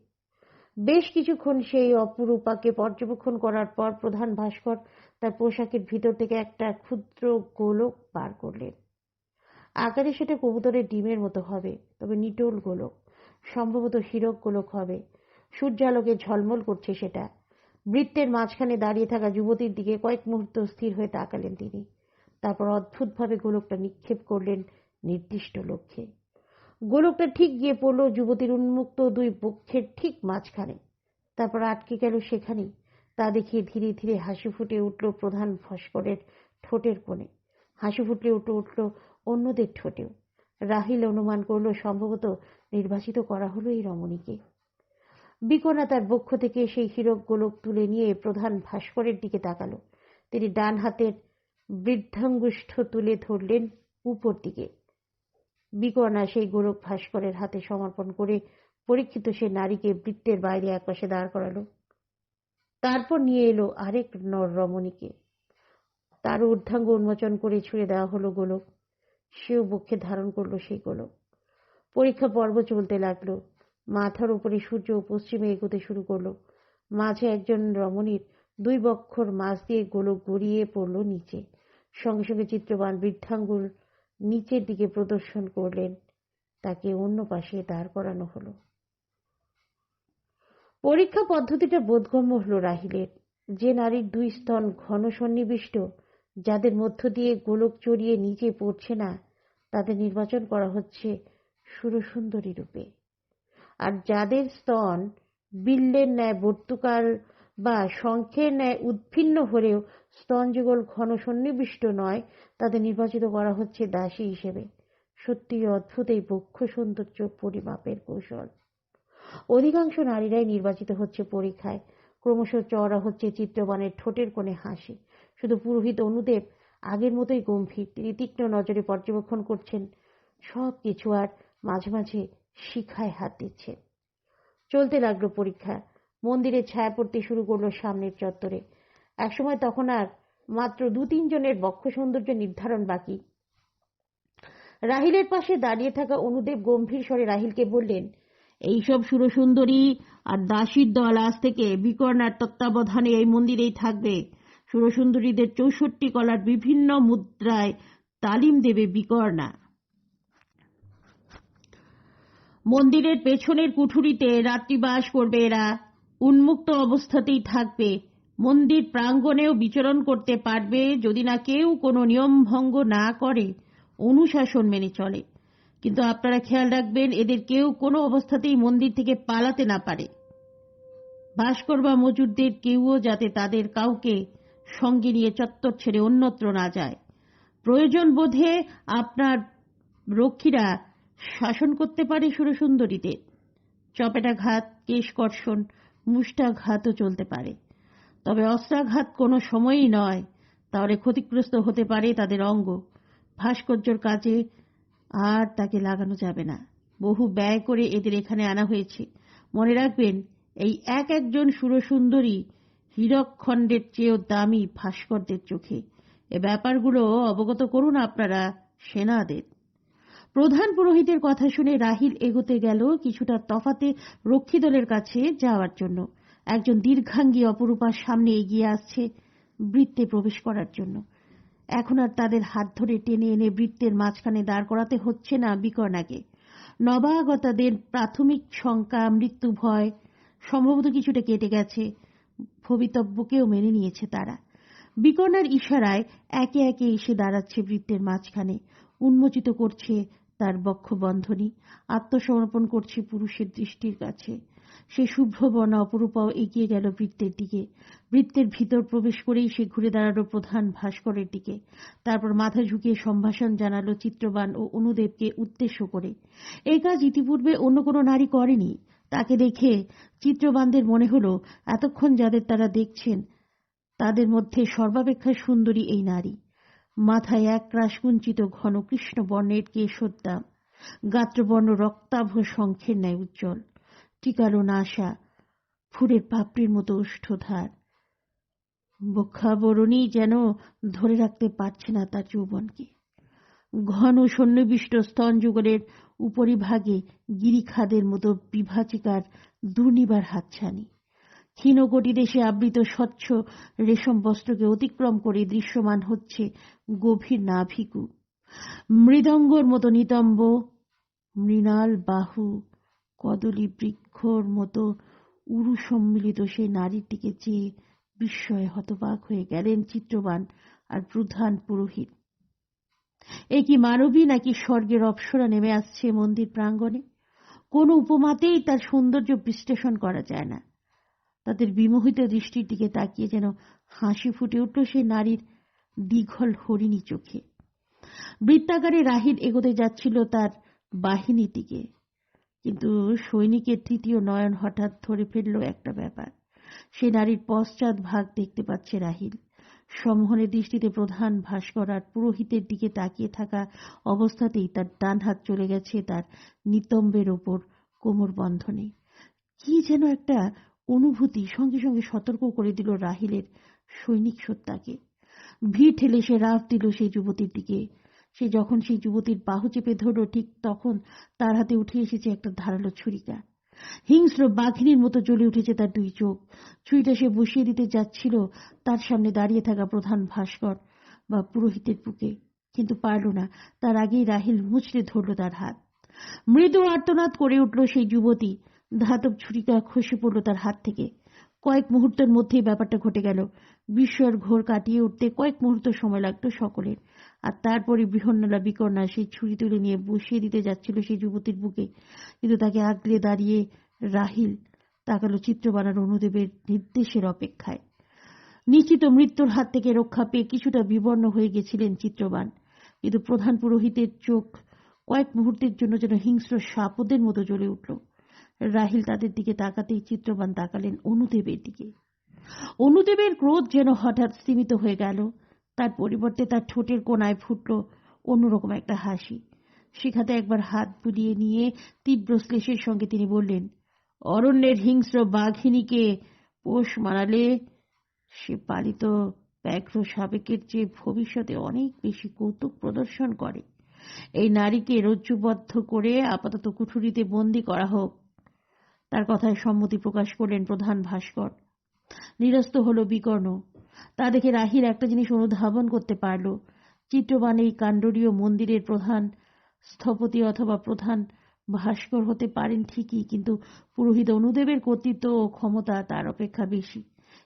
বেশ কিছুক্ষণ সেই অপরূপাকে পর্যবেক্ষণ করার পর প্রধান ভাস্কর তার পোশাকের ভিতর থেকে একটা ক্ষুদ্র গোলক বার করলেন। আকারে সেটা কবুতরের ডিমের মতো হবে, তবে নিটোল গোলক, সম্ভবত হীরক গোলক হবে। সূর্যালোকে ঝলমল করছে সেটা। বৃত্তের মাঝখানে দাঁড়িয়ে থাকা যুবতীর দিকে কয়েক মুহূর্ত স্থির হয়ে তাকালেন তিনি। তারপর অদ্ভুতভাবে গোলকটা নিক্ষেপ করলেন নির্দিষ্ট লক্ষ্যে। গোলকটা ঠিক গিয়ে পড়ল যুবতীর উন্মুক্ত দুই বক্ষের ঠিক মাঝখানে, তারপর আটকে গেল সেখানেই। তা দেখে ধীরে ধীরে হাসি ফুটে উঠল প্রধান ভাস্করের ঠোঁটের কোণে। হাসি ফুটে উঠল অন্যদের ঠোঁটেও। রাহিল অনুমান করল সম্ভবত নির্বাচিত করা হলো এই রমণীকে। বিকনা তার বক্ষ থেকে সেই হীরক গোলক তুলে নিয়ে প্রধান ভাস্করের দিকে তাকালো। তিনি ডান হাতের বৃদ্ধাঙ্গুষ্ঠ তুলে ধরলেন উপর দিকে। বিকনা সেই গোলক ভাস্করের হাতে সমর্পণ করে পরীক্ষিত সে নারীকে বৃত্তের বাইরে একপাশে দাঁড় করালো। তারপর নিয়ে এলো আরেক নর রমণীকে। তার ঊর্ধ্বাঙ্গ উন্মোচন করে ছুঁড়ে দেওয়া হলো গোলক। সেও বক্ষে ধারণ করলো সেই গোলক। পরীক্ষা পর্ব চলতে লাগলো। মাথার উপরে সূর্য পশ্চিমে এগোতে শুরু করলো। মাঝে একজন রমণীর দুই বক্ষর মাঝ দিয়ে গোলক গড়িয়ে পড়ল নিচে। সঙ্গে সঙ্গে চিত্রবান বৃদ্ধাঙ্গুল নিচের দিকে প্রদর্শন করলেন। তাকে অন্য পাশে দাঁড় করানো হলো। পরীক্ষা পদ্ধতিটা বোধগম্য হলো রাহিলের। যে নারীর দুই স্তন ঘন সন্নিবিষ্ট, যাদের মধ্য দিয়ে গোলক চড়িয়ে নিচে পড়ছে না, তাদের নির্বাচন করা হচ্ছে সুরসুন্দরী রূপে। আর যাদের স্তন বিল্লের ন্যায় বর্তুকার বা শঙ্খের ন্যায় উদ্ভিন্ন হলেও স্তনযুগল ঘন সন্নিবিষ্ট নয়, তাদের নির্বাচিত করা হচ্ছে দাসী হিসেবে। সত্যি অদ্ভুত এই বক্ষ সৌন্দর্য পরিমাপের কৌশল। অধিকাংশ নারীরাই নির্বাচিত হচ্ছে পরীক্ষায়। ক্রমশ চওড়া হচ্ছে চিত্রবানের ঠোঁটের কোণে হাসি। শুধু পুরোহিত অনুদেব আগের মতোই গম্ভীর। তিনি তীক্ষ্ণ নজরে পর্যবেক্ষণ করছেন সব কিছু, আর মাঝে মাঝে শিখায় হাত দিচ্ছেন। চলতে লাগলো পরীক্ষা। মন্দিরের ছায়া পড়তে শুরু করলো সামনের চত্বরে। একসময় তখন আর মাত্র 2-3 জনের বক্ষ সৌন্দর্য নির্ধারণ বাকি। রাহিলের পাশে দাঁড়িয়ে থাকা অনুদেব গম্ভীর স্বরে রাহিলকে বললেন, এইসব সুরসুন্দরী আর দাসীর দল আজ থেকে বিকর্ণার তত্ত্বাবধানে এই মন্দিরেই থাকবে। সুরসুন্দরীদের 64 কলার বিভিন্ন মুদ্রায় তালিম দেবে বিকর্ণা। মন্দিরের পেছনের কুঠুরিতে রাত্রিবাস করবে এরা। উন্মুক্ত অবস্থাতেই থাকবে। মন্দির প্রাঙ্গণেও বিচরণ করতে পারবে, যদি না কেউ কোনো নিয়ম ভঙ্গ না করে, অনুশাসন মেনে চলে। কিন্তু আপনারা খেয়াল রাখবেন, এদের কেউ কোনো অবস্থাতেই মন্দির থেকে পালাতে না পারে। ভাস্কর বা মজুরদের কেউও যাতে তাদের কাউকে সঙ্গে নিয়ে চত্বর ছেড়ে অন্যত্র না যায়। প্রয়োজন বোধে আপনার রক্ষীরা শাসন করতে পারে সুরসুন্দরীদের। চপেটাঘাত, কেশকর্ষণ, মুষ্টাঘাতও চলতে পারে, তবে অস্ত্রাঘাত কোনো সময়ই নয়। তাহলে ক্ষতিগ্রস্ত হতে পারে তাদের অঙ্গ। ভাস্কর্যর কাজে আর তাকে লাগানো যাবে না। বহু ব্যয় করে এদের এখানে আনা হয়েছে। মনে রাখবেন, এই এক একজন সুরসুন্দরী হীরকখণ্ডের চেয়েও দামি ভাস্করদের চোখে। এ ব্যাপারগুলো অবগত করুন আপনারা সেনাদের। প্রধান পুরোহিতের কথা শুনে রাহিল এগোতে গেল কিছুটা তফাতে রক্ষীদলের কাছে যাওয়ার জন্য। একজন দীর্ঘাঙ্গী অপরূপার সামনে এগিয়ে আসছে বৃত্তে প্রবেশ করার জন্য। এখন আর তাদের হাত ধরে টেনে এনে বৃত্তের মাঝখানে দাঁড় করাতে হচ্ছে না বিকর্ণাকে। নবাগতাদের প্রাথমিক শঙ্কা, মৃত্যু ভয় সম্ভবত কিছুটা কেটে গেছে। ভবিতব্যকেও মেনে নিয়েছে তারা। বিকর্ণার ইশারায় একে একে এসে দাঁড়াচ্ছে বৃত্তের মাঝখানে, উন্মোচিত করছে তার বক্ষবন্ধনী, আত্মসমর্পণ করছে পুরুষের দৃষ্টির কাছে। সে শুভ্রবর্ণা অপরূপাও এগিয়ে গেল বৃত্তের দিকে। বৃত্তের ভিতর প্রবেশ করেই সে ঘুরে দাঁড়ালো প্রধান ভাস্করের দিকে। তারপর মাথা ঝুঁকিয়ে সম্ভাষণ জানালো চিত্রবান ও অনুদেবকে উদ্দেশ্য করে। এই কাজ ইতিপূর্বে অন্য কোনো নারী করেনি। তাকে দেখে চিত্রবানদের মনে হলো এতক্ষণ যাদের তারা দেখছেন তাদের মধ্যে সর্বাপেক্ষা সুন্দরী এই নারী। মাথায় এক রাশকুঞ্চিত ঘন কৃষ্ণ বর্ণের কেশোদ্দাম, গাত্রবর্ণ রক্তাভ শঙ্খের ন্যায় উজ্জ্বল, টিকালো নাসা, ফুলের পাপড়ির মতো ওষ্ঠধার। বক্ষাবরণী যেন ধরে রাখতে পারছে না তার যৌবনকে। ঘন সন্নিবিষ্ট স্তন যুগলের উপরিভাগে গিরিখাদের মতো বিভাজিকার দুর্নিবার হাতছানি। ক্ষীণ কটিদেশে আবৃত স্বচ্ছ রেশম বস্ত্রকে অতিক্রম করে দৃশ্যমান হচ্ছে গভীর নাভিকূপ। মৃদঙ্গর মতো নিতম্ব, মৃণাল বাহু, কদলী বৃক্ষর মতো উরু সম্মিলিত সেই নারীর দিকে চেয়ে বিস্ময়ে হতবাক হয়ে গেলেন চিত্রবান আর প্রধান পুরোহিত। এ কি মানবী নাকি স্বর্গের অপ্সরা নেমে আসছে মন্দির প্রাঙ্গণে? কোনো উপমাতেই তার সৌন্দর্য বিশ্লেষণ করা যায় না। তাদের বিমোহিত দৃষ্টির দিকে তাকিয়ে যেন হাসি ফুটে উঠল সেই নারীর দীঘল হরিণী চোখে। বৃত্তাকারে রাহিল এগোতে যাচ্ছিল তার বাহিনীর দিকে, কিন্তু সৈনিকের তৃতীয় নয়ন হঠাৎ ধরে ফেলল একটা ব্যাপার। সে নারীর পশ্চাৎ ভাগ দেখতে পাচ্ছে রাহিল। সম্মোহনের দৃষ্টিতে প্রধান ভাস্কর আর পুরোহিতের দিকে তাকিয়ে থাকা অবস্থাতেই তার ডান হাত চলে গেছে তার নিতম্বের ওপর কোমর বন্ধনে। কি যেন একটা অনুভূতি সঙ্গে সঙ্গে সতর্ক করে দিল রাহিলের সৈনিক সত্তাকে। ভিড় ঠেলে সে রাফ দিল সেই যুবতীর দিকে। সে যখন সেই যুবতীর বাহু চেপে ধরল, ঠিক তখন তার হাতে উঠে এসেছে একটা ধারালো ছুরিকা। হিংস্র বাঘিনীর মতো জ্বলে উঠেছে তার দুই চোখ। ছুরিটা সে বসিয়ে দিতে যাচ্ছিল তার সামনে দাঁড়িয়ে থাকা প্রধান ভাস্কর বা পুরোহিতের বুকে, কিন্তু পারল না। তার আগেই রাহিল মুচড়ে ধরল তার হাত। মৃদু আর্তনাদ করে উঠল সেই যুবতী। ধাতব ছুরিকা খসে পড়ল তার হাত থেকে। কয়েক মুহূর্তের মধ্যেই ব্যাপারটা ঘটে গেল। বিস্ময়ের ঘোর কাটিয়ে উঠতে কয়েক মুহূর্ত সময় লাগতো সকলের। আর তারপরে বৃহন্নলা বিকর্ণা সেই ছুরি তুলে নিয়ে বসিয়ে দিতে যাচ্ছিল সেই যুবতীর বুকে, কিন্তু তাকে আগলে দাঁড়িয়ে রাহিল তাকালো চিত্রবানার অনুদেবের নির্দেশের অপেক্ষায়। নিশ্চিত মৃত্যুর হাত থেকে রক্ষা পেয়ে কিছুটা বিবর্ণ হয়ে গেছিলেন চিত্রবান, কিন্তু প্রধান পুরোহিতের চোখ কয়েক মুহূর্তের জন্য যেন হিংস্র সাপদের মতো জ্বলে উঠল। রাহিল তাদের দিকে তাকাতেই চিত্রবান তাকালেন অনুদেবের দিকে। অনুদেবের ক্রোধ যেন হঠাৎ স্তিমিত হয়ে গেল। তার পরিবর্তে তার ঠোঁটের কোণায় ফুটল অন্যরকম একটা হাসি। শিখাতে একবার হাত বুলিয়ে নিয়ে তীব্র শ্লেষের সঙ্গে তিনি বললেন, অরণ্যের হিংস্র বাঘিনীকে পোষ মানালে সে পালিত ব্যাঘ্র সাবেকের চেয়ে ভবিষ্যতে অনেক বেশি কৌতুক প্রদর্শন করে। এই নারীকে রজ্জুবদ্ধ করে আপাতত কুঠুরিতে বন্দী করা হোক। তার কথায় সম্মতি প্রকাশ করলেন প্রধান ভাস্কর। নিরস্ত হল বিকর্ণ। তা দেখে রাহিল একটা জিনিস অনুধাবন করতে পারল। চিত্রবান এই কাণ্ডরীয় মন্দিরের প্রধান স্থপতি অথবা প্রধান ভাস্কর হতে পারেন ঠিকই, কিন্তু পুরোহিত অনুদেবের কর্তৃত্ব ও ক্ষমতা তার অপেক্ষা বেশি।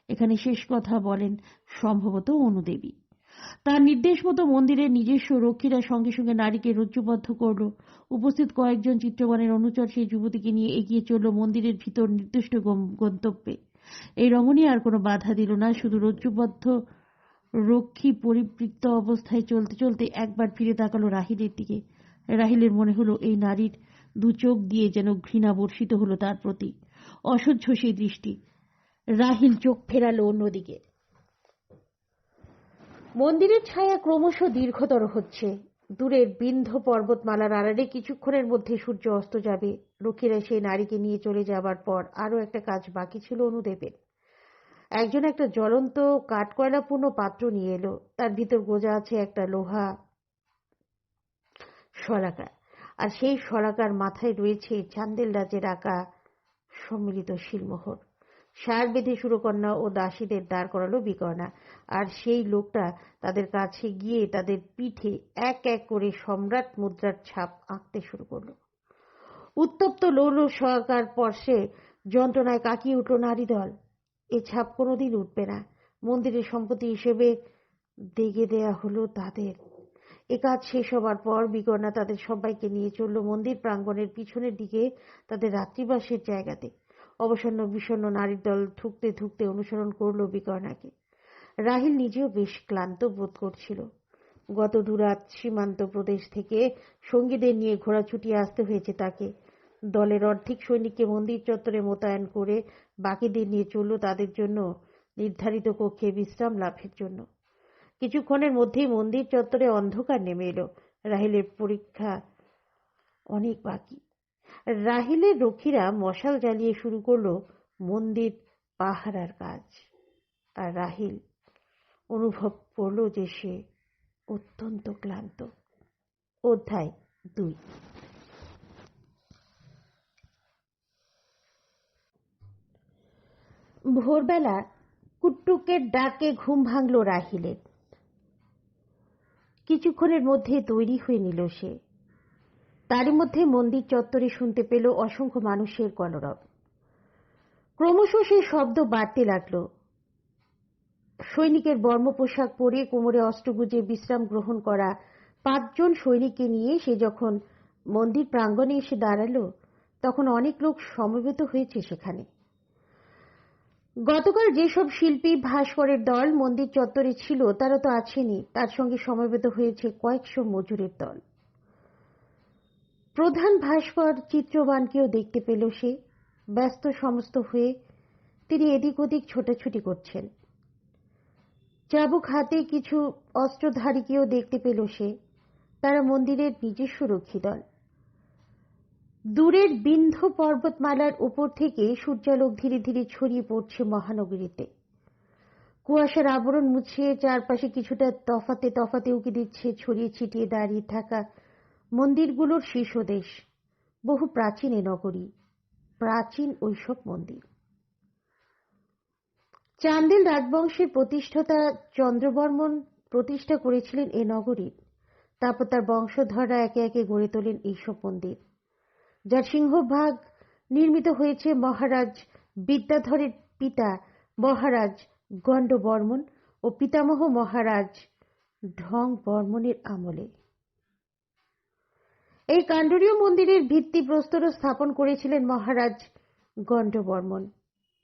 এখানে শেষ কথা বলেন সম্ভবত অনুদেবী। তার নির্দেশ মতো মন্দিরের নিজস্ব রক্ষীরা সঙ্গে সঙ্গে নারীকে রজ্জুবদ্ধ করল। উপস্থিত কয়েকজন চিত্রবানের অনুচর সেই যুবতীকে নিয়ে এগিয়ে চলল মন্দিরের ভিতর নির্দিষ্ট গন্তব্যে। এই রমণী আর কোনো বাধা দিল না, শুধু রজ্জুবদ্ধ রক্ষী পরিবৃত্ত অবস্থায় চলতে চলতে একবার ফিরে তাকালো রাহিলের দিকে। রাহিলের মনে হলো এই নারীর দু চোখ দিয়ে যেন ঘৃণা বর্ষিত হলো তার প্রতি। অসহ্য সেই দৃষ্টি। রাহিল চোখ ফেরালো অন্যদিকে। মন্দিরের ছায়া ক্রমশ দীর্ঘতর হচ্ছে। দূরের বিন্ধ্য পর্বতমালার আড়ালে কিছুক্ষণের মধ্যে সূর্য অস্ত যাবে। রক্ষীরা সেই নারীকে নিয়ে চলে যাবার পর আরো একটা কাজ বাকি ছিল অনুদেবের। একজন একটা জ্বলন্ত কাঠকয়লাপূর্ণ পাত্র নিয়ে এলো। তার ভিতর গোজা আছে একটা লোহা শলাকা, আর সেই শলাকার মাথায় রয়েছে চান্দেল রাজের আঁকা সম্মিলিত শিলমোহর। সার বেঁধে সুরকন্যা ও দাসীদের দাঁড় করালো বিকর্ণা, আর সেই লোকটা তাদের কাছে গিয়ে তাদের পিঠে এক এক করে সম্রাট মুদ্রার ছাপ আঁকতে শুরু করলো। উত্তপ্ত লৌহ শলাকার পর্শে যন্ত্রণায় কাঁকিয়ে উঠল নারী দল। এ ছাপ কোনোদিন উঠবে না। মন্দিরের সম্পত্তি হিসেবে দেগে দেয়া হলো তাদের। এ কাজ শেষ হবার পর বিকর্ণা তাদের সবাইকে নিয়ে চলল মন্দির প্রাঙ্গণের পিছনের দিকে তাদের রাত্রিবাসের জায়গাতে। অবসন্ন বিষণ্ণ নারীর দল থুকতে থুকতে অনুসরণ করল বিকর্ণাকে। রাহিল নিজেও বেশ ক্লান্ত বোধ করছিল। গত দুরাত সীমান্ত প্রদেশ থেকে সঙ্গীদের নিয়ে ঘোড়া ছুটিয়ে আসতে হয়েছে তাকে। দলের অর্ধেক সৈনিককে মন্দির চত্বরে মোতায়েন করে বাকিদের নিয়ে চলল তাদের জন্য নির্ধারিত কক্ষে বিশ্রাম লাভের জন্য। কিছুক্ষণের মধ্যেই মন্দির চত্বরে অন্ধকার নেমে এলো। রাহিলের পরীক্ষা অনেক বাকি। রাহিলের রক্ষীরা মশাল জ্বালিয়ে শুরু করলো মন্দির পাহারার কাজ, আর রাহিল অনুভব করল যে সে অত্যন্ত ক্লান্ত। অধ্যায় 2। ভোরবেলা কুট্টুকের ডাকে ঘুম ভাঙল রাহিলের। কিছুক্ষণের মধ্যে তৈরি হয়ে নিল সে। তারই মধ্যে মন্দির চত্বরে শুনতে পেল অসংখ্য মানুষের কলরব। ক্রমশ সে শব্দ বাড়তে লাগলো। সৈনিকের বর্ম পোশাক পরে কোমরে অস্ত্র গুজে বিশ্রাম গ্রহণ করা 5 জন সৈনিককে নিয়ে সে যখন মন্দির প্রাঙ্গণে এসে দাঁড়ালো, তখন অনেক লোক সমবেত হয়েছে সেখানে। গতকাল যেসব শিল্পী ভাস্করের দল মন্দির চত্বরে ছিল তারা তো আছেনই, তার সঙ্গে সমবেত হয়েছে কয়েকশো মজুরের দল। প্রধান ভাস্কর চিত্রবানকেও দেখতে পেল সে। ব্যস্ত সমস্ত হয়ে তিনি এদিক ওদিক ছোটাছুটি করছেন। চাবুক হাতে কিছু অস্ত্রধারীকেও দেখতে পেল সে। তারা মন্দিরের নিজস্ব রক্ষী দল। দূরের বিন্ধ্য পর্বতমালার উপর থেকে সূর্যালোক ধীরে ধীরে ছড়িয়ে পড়ছে মহানগরীতে। কুয়াশার আবরণ মুছিয়ে চারপাশে কিছুটা তফাতে তফাতে উঁকি দিচ্ছে ছড়িয়ে ছিটিয়ে দাঁড়িয়ে থাকা মন্দিরগুলোর শীর্ষদেশ। বহু প্রাচীন এ নগরী, প্রাচীন ওইসব মন্দির। চান্দেল রাজবংশের প্রতিষ্ঠাতা চন্দ্রবর্মন প্রতিষ্ঠা করেছিলেন এ নগরীর। তারপর তার বংশধররা একে একে গড়ে তোলেন এইসব মন্দির, যার সিংহভাগ নির্মিত হয়েছে মহারাজ বিদ্যাধরের পিতা মহারাজ গণ্ডবর্মন ও পিতামহ মহারাজ ঢং বর্মনের আমলে। এই কাণ্ডরীয় মন্দিরের ভিত্তিপ্রস্তর স্থাপন করেছিলেন মহারাজ গণ্ডবর্মন।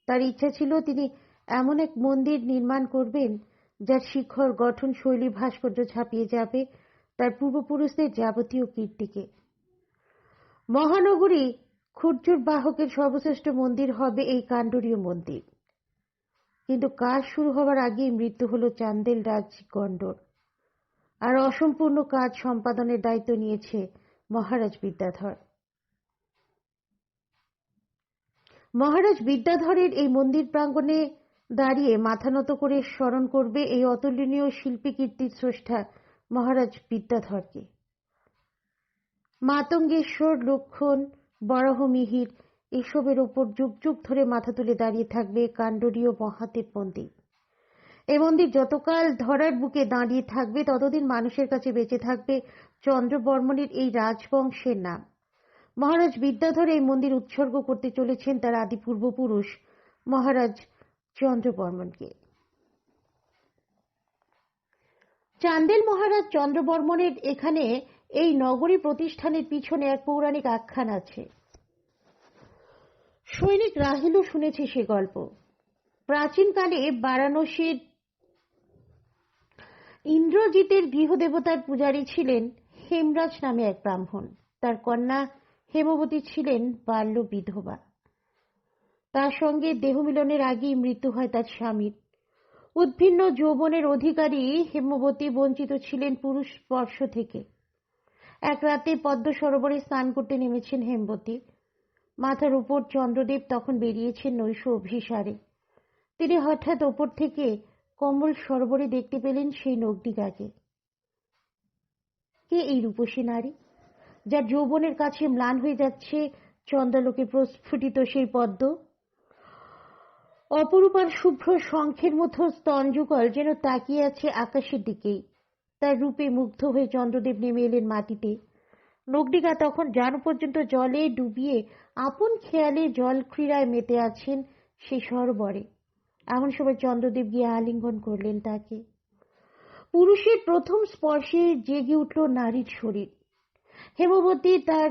তার ইচ্ছা ছিল তিনি এমন এক মন্দির নির্মাণ করবেন যার শিখর গঠন শৈলী ভাস্কর্য ছাপিয়ে যাবে তার পূর্বপুরুষদের যাবতীয় কীর্তিকে। মহানগরী খুরজুর বাহকের সর্বশ্রেষ্ঠ মন্দির হবে এই কাণ্ডরীয় মন্দির। কিন্তু কাজ শুরু হওয়ার আগেই মৃত্যু হল চান্দেল রাজ গণ্ডর, আর অসম্পূর্ণ কাজ সম্পাদনের দায়িত্ব নিয়েছে মহারাজ বিদ্যাধর। মহারাজ বিদ্যাধরের এই মন্দির প্রাঙ্গণে দাঁড়িয়ে মাথা নত করে স্মরণ করবে এই অতুলনীয় শিল্পী কীর্তির স্রষ্টা মহারাজ বিদ্যাধরকে। মাতঙ্গেশ্বর, লক্ষণ, বরাহমিহির এসবের ওপর যুগ যুগ ধরে মাথা তুলে দাঁড়িয়ে থাকবে কাণ্ডরীয় মহাদেব মন্দির। এই মন্দির যতকাল ধরার বুকে দাঁড়িয়ে থাকবে ততদিন মানুষের কাছে বেঁচে থাকবে চন্দ্রবর্মনের এই রাজবংশের নাম। মহারাজ বিদ্যাধর এই মন্দির উৎসর্গ করতে চলেছেন তার আদি পূর্বপুরুষ মহারাজ চন্দ্রবর্মনকে। চান্দেল মহারাজ চন্দ্রবর্মনের এখানে এই নগরী প্রতিষ্ঠানের পিছনে এক পৌরাণিক আখ্যান আছে। সৈনিক রাহিলও শুনেছে সে গল্প। প্রাচীনকালে বারাণসীর ইন্দ্রজিতের গৃহদেবতার পূজারী ছিলেন হেমরাজ নামে এক ব্রাহ্মণ। তার কন্যা হেমবতী ছিলেন বাল্য বিধবা। তার সঙ্গে দেহমিলনের আগেই মৃত্যু হয় তার স্বামীর। উদ্ভিন্ন যৌবনের অধিকারী হেমবতী বঞ্চিত ছিলেন পুরুষ স্পর্শ থেকে। এক রাতে পদ্ম সরোবরে স্নান করতে নেমেছেন হেমবতী। মাথার উপর চন্দ্রদেব তখন বেরিয়েছেন নৈশ অভিসারে। তিনি হঠাৎ ওপর থেকে কমল সরোবরে দেখতে পেলেন সেই নগ্নিকাকে। কে এই রূপসী নারী, যার যৌবনের কাছে ম্লান হয়ে যাচ্ছে চন্দ্রালোকে প্রস্ফুটিত সেই পদ্ম? অপরূপার শুভ্র শঙ্খের মতো স্তনযুগল যেন তাকিয়ে আছে আকাশের দিকেই। তার রূপে মুগ্ধ হয়ে চন্দ্রদেব নেমে এলেন মাটিতে। নগ্নিকা তখন জানু পর্যন্ত জলে ডুবিয়ে আপন খেয়ালে জল ক্রীড়ায় মেতে আছেন সেই সরোবরে। এমন সময় চন্দ্রদেব গিয়ে আলিঙ্গন করলেন তাকে। পুরুষের প্রথম স্পর্শে জেগে উঠল নারীর শরীর। হেমবতী তার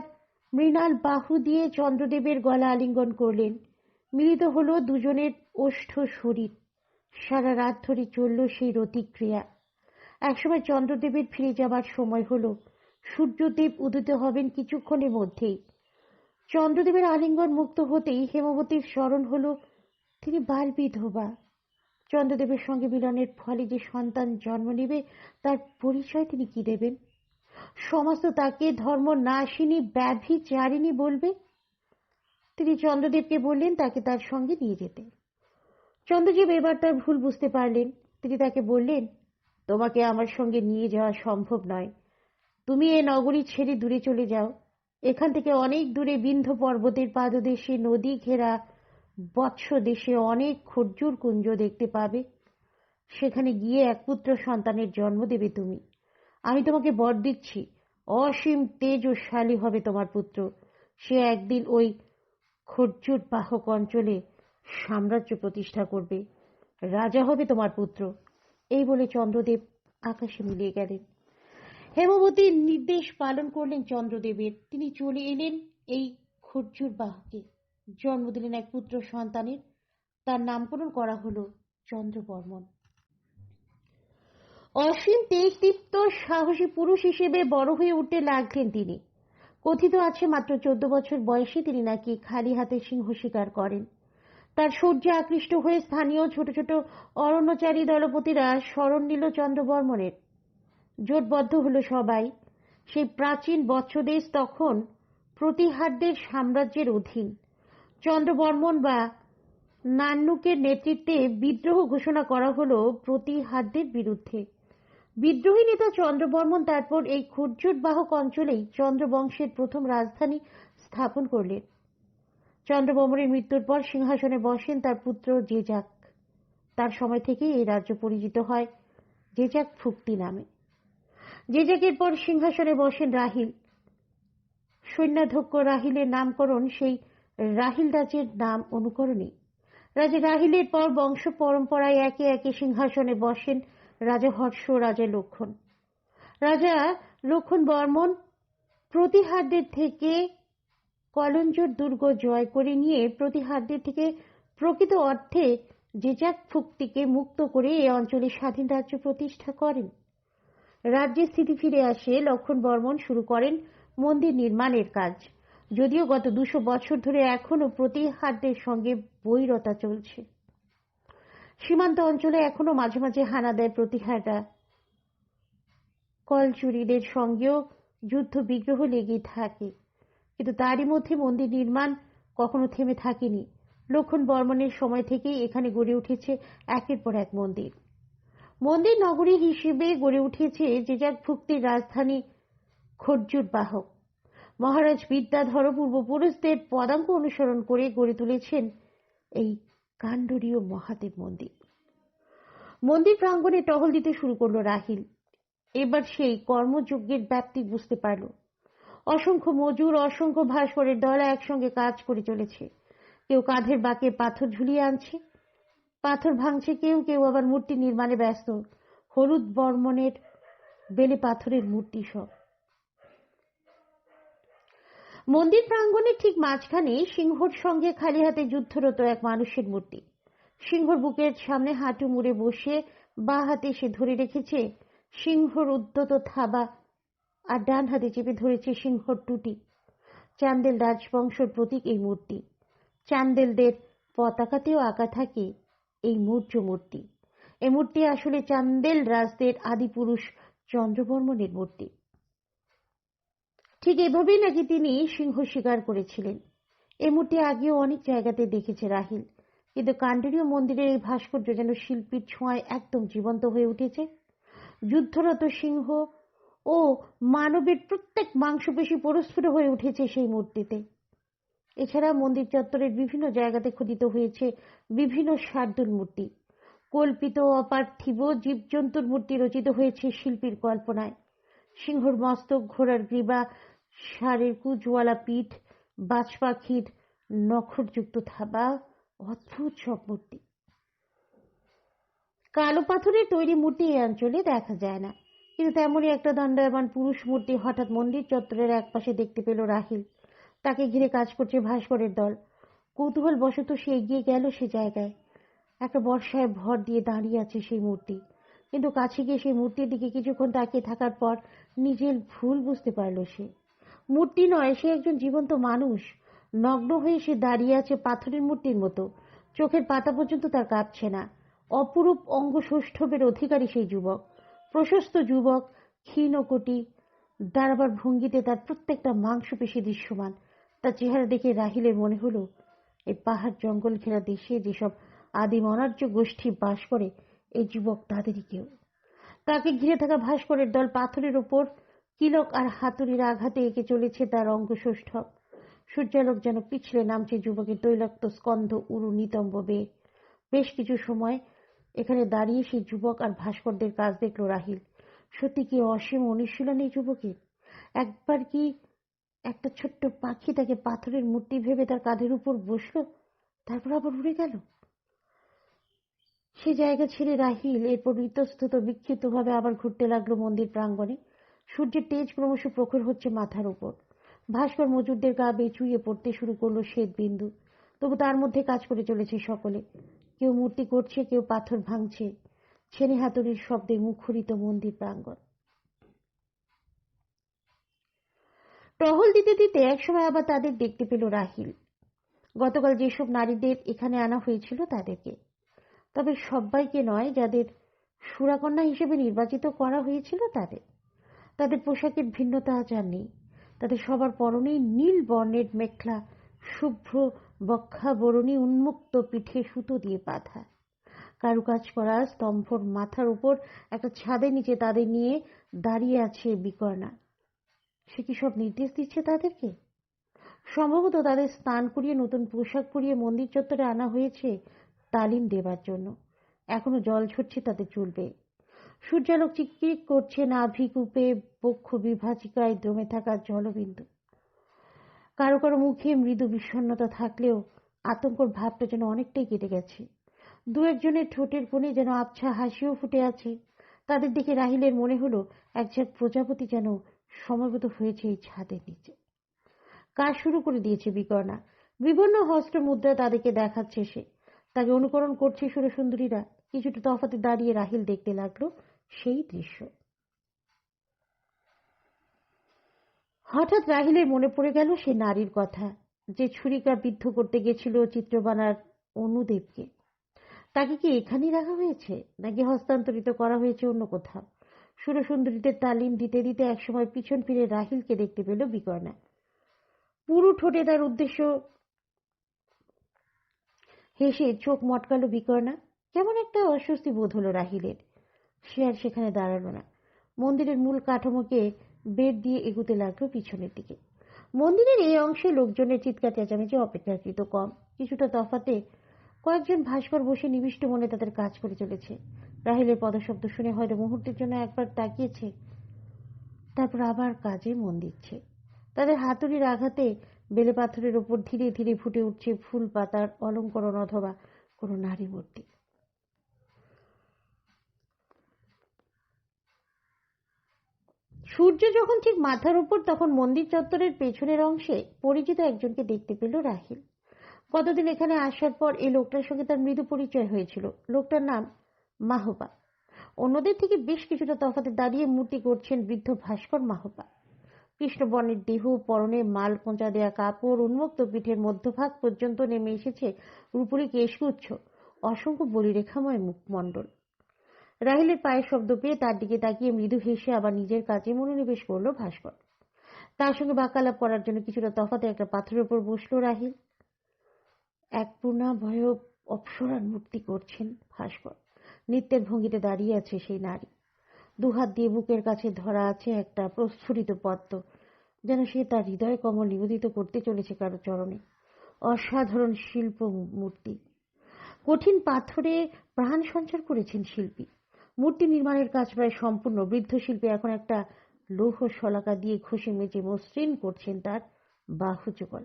মৃণাল বাহু দিয়ে চন্দ্রদেবের গলা আলিঙ্গন করলেন। মিলিত হলো দুজনের ওষ্ঠ শরীর। সারা রাত ধরে চলল সেই রতিক্রিয়া। একসময় চন্দ্রদেবের ফিরে যাবার সময় হলো। সূর্যদেব উদিত হবেন কিছুক্ষণের মধ্যেই। চন্দ্রদেবের আলিঙ্গন মুক্ত হতেই হেমবতীর স্মরণ হলো তিনি বাল বিধবা। চন্দ্রদেবের সঙ্গে মিলনের ফলে যে সন্তান জন্ম নেবে তার পরিচয় তিনি কি দেবেন? সমাজ তো তাকে ধর্ম নাশিনী ব্যভিচারিণী বলবে। তিনি চন্দ্রদেবকে বললেন তাকে তার সঙ্গে নিয়ে যেতে। চন্দ্রদেব এবার তার ভুল বুঝতে পারলেন। তিনি তাকে বললেন, তোমাকে আমার সঙ্গে নিয়ে যাওয়া সম্ভব নয়। তুমি এ নগরী ছেড়ে দূরে চলে যাও। এখান থেকে অনেক দূরে বিন্ধ্য পর্বতের পাদদেশে নদী ঘেরা বৎস দেশে অনেক খর্জুর কুঞ্জ দেখতে পাবে। সেখানে গিয়ে এক পুত্র সন্তানের জন্ম দেবে তুমি। আমি তোমাকে বর দিচ্ছি, অসীম তেজস্বালী হবে তোমার পুত্র। সে একদিন ওই খর্জুর বাহক অঞ্চলে সাম্রাজ্য প্রতিষ্ঠা করবে। রাজা হবে তোমার পুত্র। এই বলে চন্দ্রদেব আকাশে মিলিয়ে গেলেন। হেমবতীর নির্দেশ পালন করলেন চন্দ্রদেবের। তিনি চলে এলেন এই খর্জুর বাহকে, জন্ম দিলেন এক পুত্র সন্তানের। তার নামকরণ করা হলো চন্দ্রবর্মন। অসীম তেজদীপ্ত সাহসী পুরুষ হিসেবে বড় হয়ে উঠতে লাগলেন তিনি। কথিত আছে মাত্র 14 বছর বয়সে তিনি নাকি খালি হাতে সিংহ শিকার করেন। তার শৌর্যে আকৃষ্ট হয়ে স্থানীয় ছোট ছোট অরণ্যচারী দলপতিরা শরণ নিল চন্দ্রবর্মনের। জোটবদ্ধ হল সবাই। সেই প্রাচীন বৎসদেশ তখন প্রতিহারদের সাম্রাজ্যের অধীন। চন্দ্রবর্মন বা নান্নুকের নেতৃত্বে বিদ্রোহ ঘোষণা করা হল প্রতিহারদের বিরুদ্ধে। বিদ্রোহী নেতা চন্দ্রবর্মন তারপর এই খর্জুর বাহক অঞ্চলেই চন্দ্রবংশের প্রথম রাজধানী স্থাপন করলেন। চন্দ্রবর্মনের মৃত্যুর পর সিংহাসনে বসেন তার পুত্র জেজাক। তার সময় থেকেই এই রাজ্য পরিচিত হয় জেজাক ফুক্তি নামে। জেজাকের পর সিংহাসনে বসেন রাহিল। সৈন্যাধ্যক্ষ রাহিলের নামকরণ সেই রাহিল রাজের নাম অনুকরণে। রাজা রাহিলের পর বংশ পরম্পরায় একে একে সিংহাসনে বসেন রাজা হর্ষ, রাজা লক্ষণ। রাজা লক্ষণ বর্মন প্রতিহারদের থেকে কলঞ্জর দুর্গ জয় করে নিয়ে প্রতিহারদের থেকে প্রকৃত অর্থে জেজাক ফুক্তিকে মুক্ত করে এ অঞ্চলে স্বাধীন রাজ্য প্রতিষ্ঠা করেন। রাজ্যে স্থিতি ফিরে আসে। লক্ষণ বর্মন শুরু করেন মন্দির নির্মাণের কাজ। যদিও গত 200 বছর ধরে এখনো প্রতিহারদের সঙ্গে বৈরতা চলছে। সীমান্ত অঞ্চলে এখনো মাঝে মাঝে হানা দেয় প্রতিহাররা। কলচুরিদের সঙ্গেও যুদ্ধ বিগ্রহ লেগেই থাকে, কিন্তু তারই মধ্যে মন্দির নির্মাণ কখনো থেমে থাকেনি। লক্ষণ বর্মনের সময় থেকেই এখানে গড়ে উঠেছে একের পর এক মন্দির। মন্দির নগরী হিসেবে গড়ে উঠেছে জেজাক ভুক্তির রাজধানী খর্জুর বাহক। মহারাজ বিদ্যাধর পূর্বপুরুষদের পদাঙ্ক অনুসরণ করে গড়ে তুলেছেন এই কাণ্ডরীয় মহাদেব মন্দির। মন্দির প্রাঙ্গণে টহল দিতে শুরু করলো রাহিল। এবার সেই কর্মযজ্ঞের ব্যাপ্তি বুঝতে পারল। অসংখ্য মজুর, অসংখ্য ভাস্করের দল একসঙ্গে কাজ করে চলেছে। কেউ কাঁধের বাঁকে পাথর ঝুলিয়ে আনছে, পাথর ভাঙছে, কেউ কেউ আবার মূর্তি নির্মাণে ব্যস্ত। হলুদ বর্মনের বেলে পাথরের মূর্তি সব। মন্দির প্রাঙ্গণের ঠিক মাঝখানে সিংহর সঙ্গে খালি হাতে যুদ্ধরত এক মানুষের মূর্তি। সিংহর বুকের সামনে হাঁটু মুড়ে বসে বাঁ হাতে সে ধরে রেখেছে সিংহর উদ্যত থাবা, আর ডান হাতে চেপে ধরেছে সিংহর টুটি। চান্দেল রাজবংশের প্রতীক এই মূর্তি। চান্দেলদের পতাকাতেও আঁকা থাকে এই মৌর্য মূর্তি। এই মূর্তি আসলে চান্দেল রাজদের আদিপুরুষ চন্দ্রবর্মনের মূর্তি। ঠিক এভাবেই নাকি তিনি সিংহ শিকার করেছিলেন। এই মূর্তি আগেও অনেক জায়গাতে দেখেছে রাহিল, কিন্তু কাণ্ডরীয় মন্দিরের এই ভাস্কর্য যেন শিল্পীর ছোঁয়ায় একদম জীবন্ত হয়ে উঠেছে। যুদ্ধরত সিংহ ও মানবের প্রত্যেক মাংসপেশি পরস্ফুট হয়ে উঠেছে সেই মূর্তিতে। এছাড়া মন্দির চত্বরের বিভিন্ন জায়গাতে খোদিত হয়েছে বিভিন্ন শার্দুল মূর্তি। কল্পিত অপার্থিব জীবজন্তুর মূর্তি রচিত হয়েছে শিল্পীর কল্পনায়। সিংহর মস্তক, ঘোড়ার গ্রীবা, ষাঁড়ের কুচওয়ালা পিঠ, বাজ পাখির নখরযুক্ত থাবা, অদ্ভুত সব মূর্তি। কালো পাথরের তৈরি মূর্তি এই অঞ্চলে দেখা যায় না, কিন্তু তেমনই একটা দণ্ডায়মান পুরুষ মূর্তি হঠাৎ মন্দির চত্বরের একপাশে দেখতে পেল রাহিল। তাকে ঘিরে কাজ করছে ভাস্করের দল। কৌতূহল বশত সে এগিয়ে গেল সে জায়গায়। একটা বর্ষায় ভর দিয়ে দাঁড়িয়ে আছে সেই মূর্তি, কিন্তু কাছে গিয়ে সেই মূর্তির দিকে কিছুক্ষণ তাকিয়ে থাকার পর নিজের ভুল বুঝতে পারল। সে মূর্তি নয়, সে একজন জীবন্ত মানুষ। নগ্ন হয়ে সে দাঁড়িয়ে আছে পাথরের মূর্তির মতো। চোখের পাতা পর্যন্ত তার কাঁপছে না। অপরূপ অঙ্গ সৌষ্ঠবের অধিকারী সেই যুবক, প্রশস্ত যুবক, ক্ষীণকটি, দাঁড়াবার ভঙ্গিতে তার প্রত্যেকটা মাংসপেশি দৃশ্যমান। তার চেহারা দেখে রাহিলের মনে হলো এই পাহাড় জঙ্গল ঘেরা দেশে যেসব আদিম অনার্য গোষ্ঠী বাস করে, এই যুবক তাদেরই কেউ। তাকে ঘিরে থাকা ভাস্করের দল পাথরের ওপর কিলক আর হাতুড়ির আঘাতে এঁকে চলেছে তার অঙ্গ সৌষ্ঠব। সূর্যালোক যেন পিছলে নামছে যুবকের তৈলাক্ত স্কন্ধ উরু নিতম্ব বেয়ে। বেশ কিছু সময় এখানে দাঁড়িয়ে সেই যুবক আর ভাস্করদের কাজ দেখল রাহিল। সত্যি কি অসীম অনুশীলন এই যুবকের? একবার কি একটা ছোট্ট পাখি তাকে পাথরের মূর্তি ভেবে তার কাঁধের উপর বসলো, তারপর আবার উড়ে গেল? সে জায়গা ছেড়ে রাহিল এরপর ইতস্তত বিক্ষিপ্তভাবে আবার ঘুরতে লাগলো মন্দির প্রাঙ্গণে। সূর্যের তেজ ক্রমশ প্রখর হচ্ছে মাথার উপর। ভাস্কর মজুরদের গা বেয়ে চুইয়ে পড়তে শুরু করলো শ্বেত বিন্দু। তবু তার মধ্যে কাজ করে চলেছে সকলে। কেউ মূর্তি করছে, কেউ পাথর ভাঙছে। ছেনে হাতুড়ির শব্দে মুখরিত মন্দির প্রাঙ্গণ। টহল দিতে দিতে একসময় আবার তাদের দেখতে পেল রাহিল। গতকাল যেসব নারীদের এখানে আনা হয়েছিল তাদেরকে, তবে সবাইকে নয়, যাদের সুরাকন্যা হিসেবে নির্বাচিত করা হয়েছিল তাদের। তাদের পোশাকের ভিন্নতা আজ আর নেই। তাদের সবার পরনেই নীল বর্ণের মেখলা, শুভ্র বক্ষাবরণী, উন্মুক্ত পিঠে সুতো দিয়ে বাঁধা। কারুকাজ করা স্তম্ভর মাথার উপর একটা ছাদের নিচে তাদের নিয়ে দাঁড়িয়ে আছে বিকর্ণা। সে কি সব নির্দেশ দিচ্ছে তাদেরকে? সম্ভবত তাদের স্নান করিয়ে নতুন পোশাক পরিয়ে মন্দির চত্বরে আনা হয়েছে তালিম দেবার জন্য। এখনো জল ঝরছে তাদের চুল বেয়ে। সূর্যালোক চিকচিক করছে নাভি কূপে, বক্ষ বিভাজিকায় জমে থাকা জলবিন্দু। কারো কারো মুখে মৃদু বিষণ্ণতা থাকলেও আতঙ্কর ভাবটা যেন অনেকটাই কেটে গেছে। দু একজনের ঠোঁটের কোণে যেন আবছা হাসিও ফুটে আছে। তাদের দেখে রাহিলের মনে হলো একঝাঁক প্রজাপতি যেন সমবেত হয়েছে এই ছাদের নিচে। কাজ শুরু করে দিয়েছে বিকর্ণা। বিভিন্ন হস্ত মুদ্রা তাদেরকে দেখাচ্ছে সে। তাকে অনুকরণ করছে সুরসুন্দরীরা। কিছুটা তফাতে দাঁড়িয়ে রাহিল দেখতে লাগলো সেই দৃশ্য। হঠাৎ রাহিলের মনে পড়ে গেল সেই নারীর কথা, যে ছুরিকা বিদ্ধ করতে গেছিল চিত্রবানার অনুদেবকে। তাকে কি এখানেই রাখা হয়েছে, নাকি হস্তান্তরিত করা হয়েছে অন্য কোথাও? সুরসুন্দরীদের তালিম দিতে দিতে একসময় পিছন ফিরে রাহিলকে দেখতে পেল বিকর্ণা। পুরো ঠোঁটে তার উদ্দেশ্য হেসে চোখ মটকালো বিকর্ণা। কেমন একটা অস্বস্তি বোধ হলো রাহিলের। সে আর সেখানে দাঁড়ালো না। মন্দিরের মূল কাঠামোকে বের দিয়ে এগুতে লাগলো পিছনের দিকে। মন্দিরের এই অংশে লোকজনের চিৎকার চেঁচামেচি অপেক্ষাকৃত কম। কিছুটা তফাতে কয়েকজন ভাস্কর বসে নিবিষ্ট মনে তাদের কাজ করে চলেছে। রাহিলের পদশব্দ শুনে হয়তো মুহূর্তের জন্য একবার তাকিয়েছে, তারপর আবার কাজে মন দিচ্ছে। তাদের হাতুড়ির আঘাতে বেলে পাথরের ওপর ধীরে ধীরে ফুটে উঠছে ফুল পাতার অলঙ্করণ অথবা কোনো নারী মূর্তি। সূর্য যখন ঠিক মাথার উপর, তখন মন্দির চত্বরের পেছনের অংশে পরিচিত একজনকে দেখতে পেল রাহিল। কতদিন এখানে আসার পর এই লোকটার সঙ্গে তার মৃদু পরিচয় হয়েছিল। লোকটার নাম মাহবা। অন্যদের থেকে বেশ কিছুটা তফাতে দাঁড়িয়ে মূর্তি করছেন বৃদ্ধ ভাস্কর মাহবা। কৃষ্ণবর্ণের দেহ, পরনে মাল কোঁচা দেয়া কাপড়, উন্মুক্ত পিঠের মধ্যভাগ পর্যন্ত নেমে এসেছে রূপুরি কেশগুচ্ছ, অসংখ্য বলিরেখাময় মুখমণ্ডল। রাহিলের পায়ের শব্দ পেয়ে তার দিকে তাকিয়ে মৃদু হেসে আবার নিজের কাজে মনোনিবেশ করল ভাস্কর। তার সঙ্গে বাক্যালাপ করার জন্য কিছুটা তফাতে একটা পাথরের উপর বসল রাহিল। এক পূর্ণাভয় অপ্সরার মূর্তি করছেন ভাস্কর। নৃত্যের ভঙ্গিতে দাঁড়িয়ে আছে সেই নারী। দুহাত দিয়ে বুকের কাছে ধরা আছে একটা প্রস্ফুটিত পদ্ম, যেন সে তার হৃদয় কমল নিবেদিত করতে চলেছে কারো চরণে। অসাধারণ শিল্প মূর্তি। কঠিন পাথরে প্রাণ সঞ্চার করেছেন শিল্পী। মূর্তি নির্মাণের কাজ প্রায় সম্পূর্ণ। বৃদ্ধ শিল্পী এখন একটা লৌহ শলাকা দিয়ে ঘষে মেজে মসৃণ করছেন তার বাহু যুগল।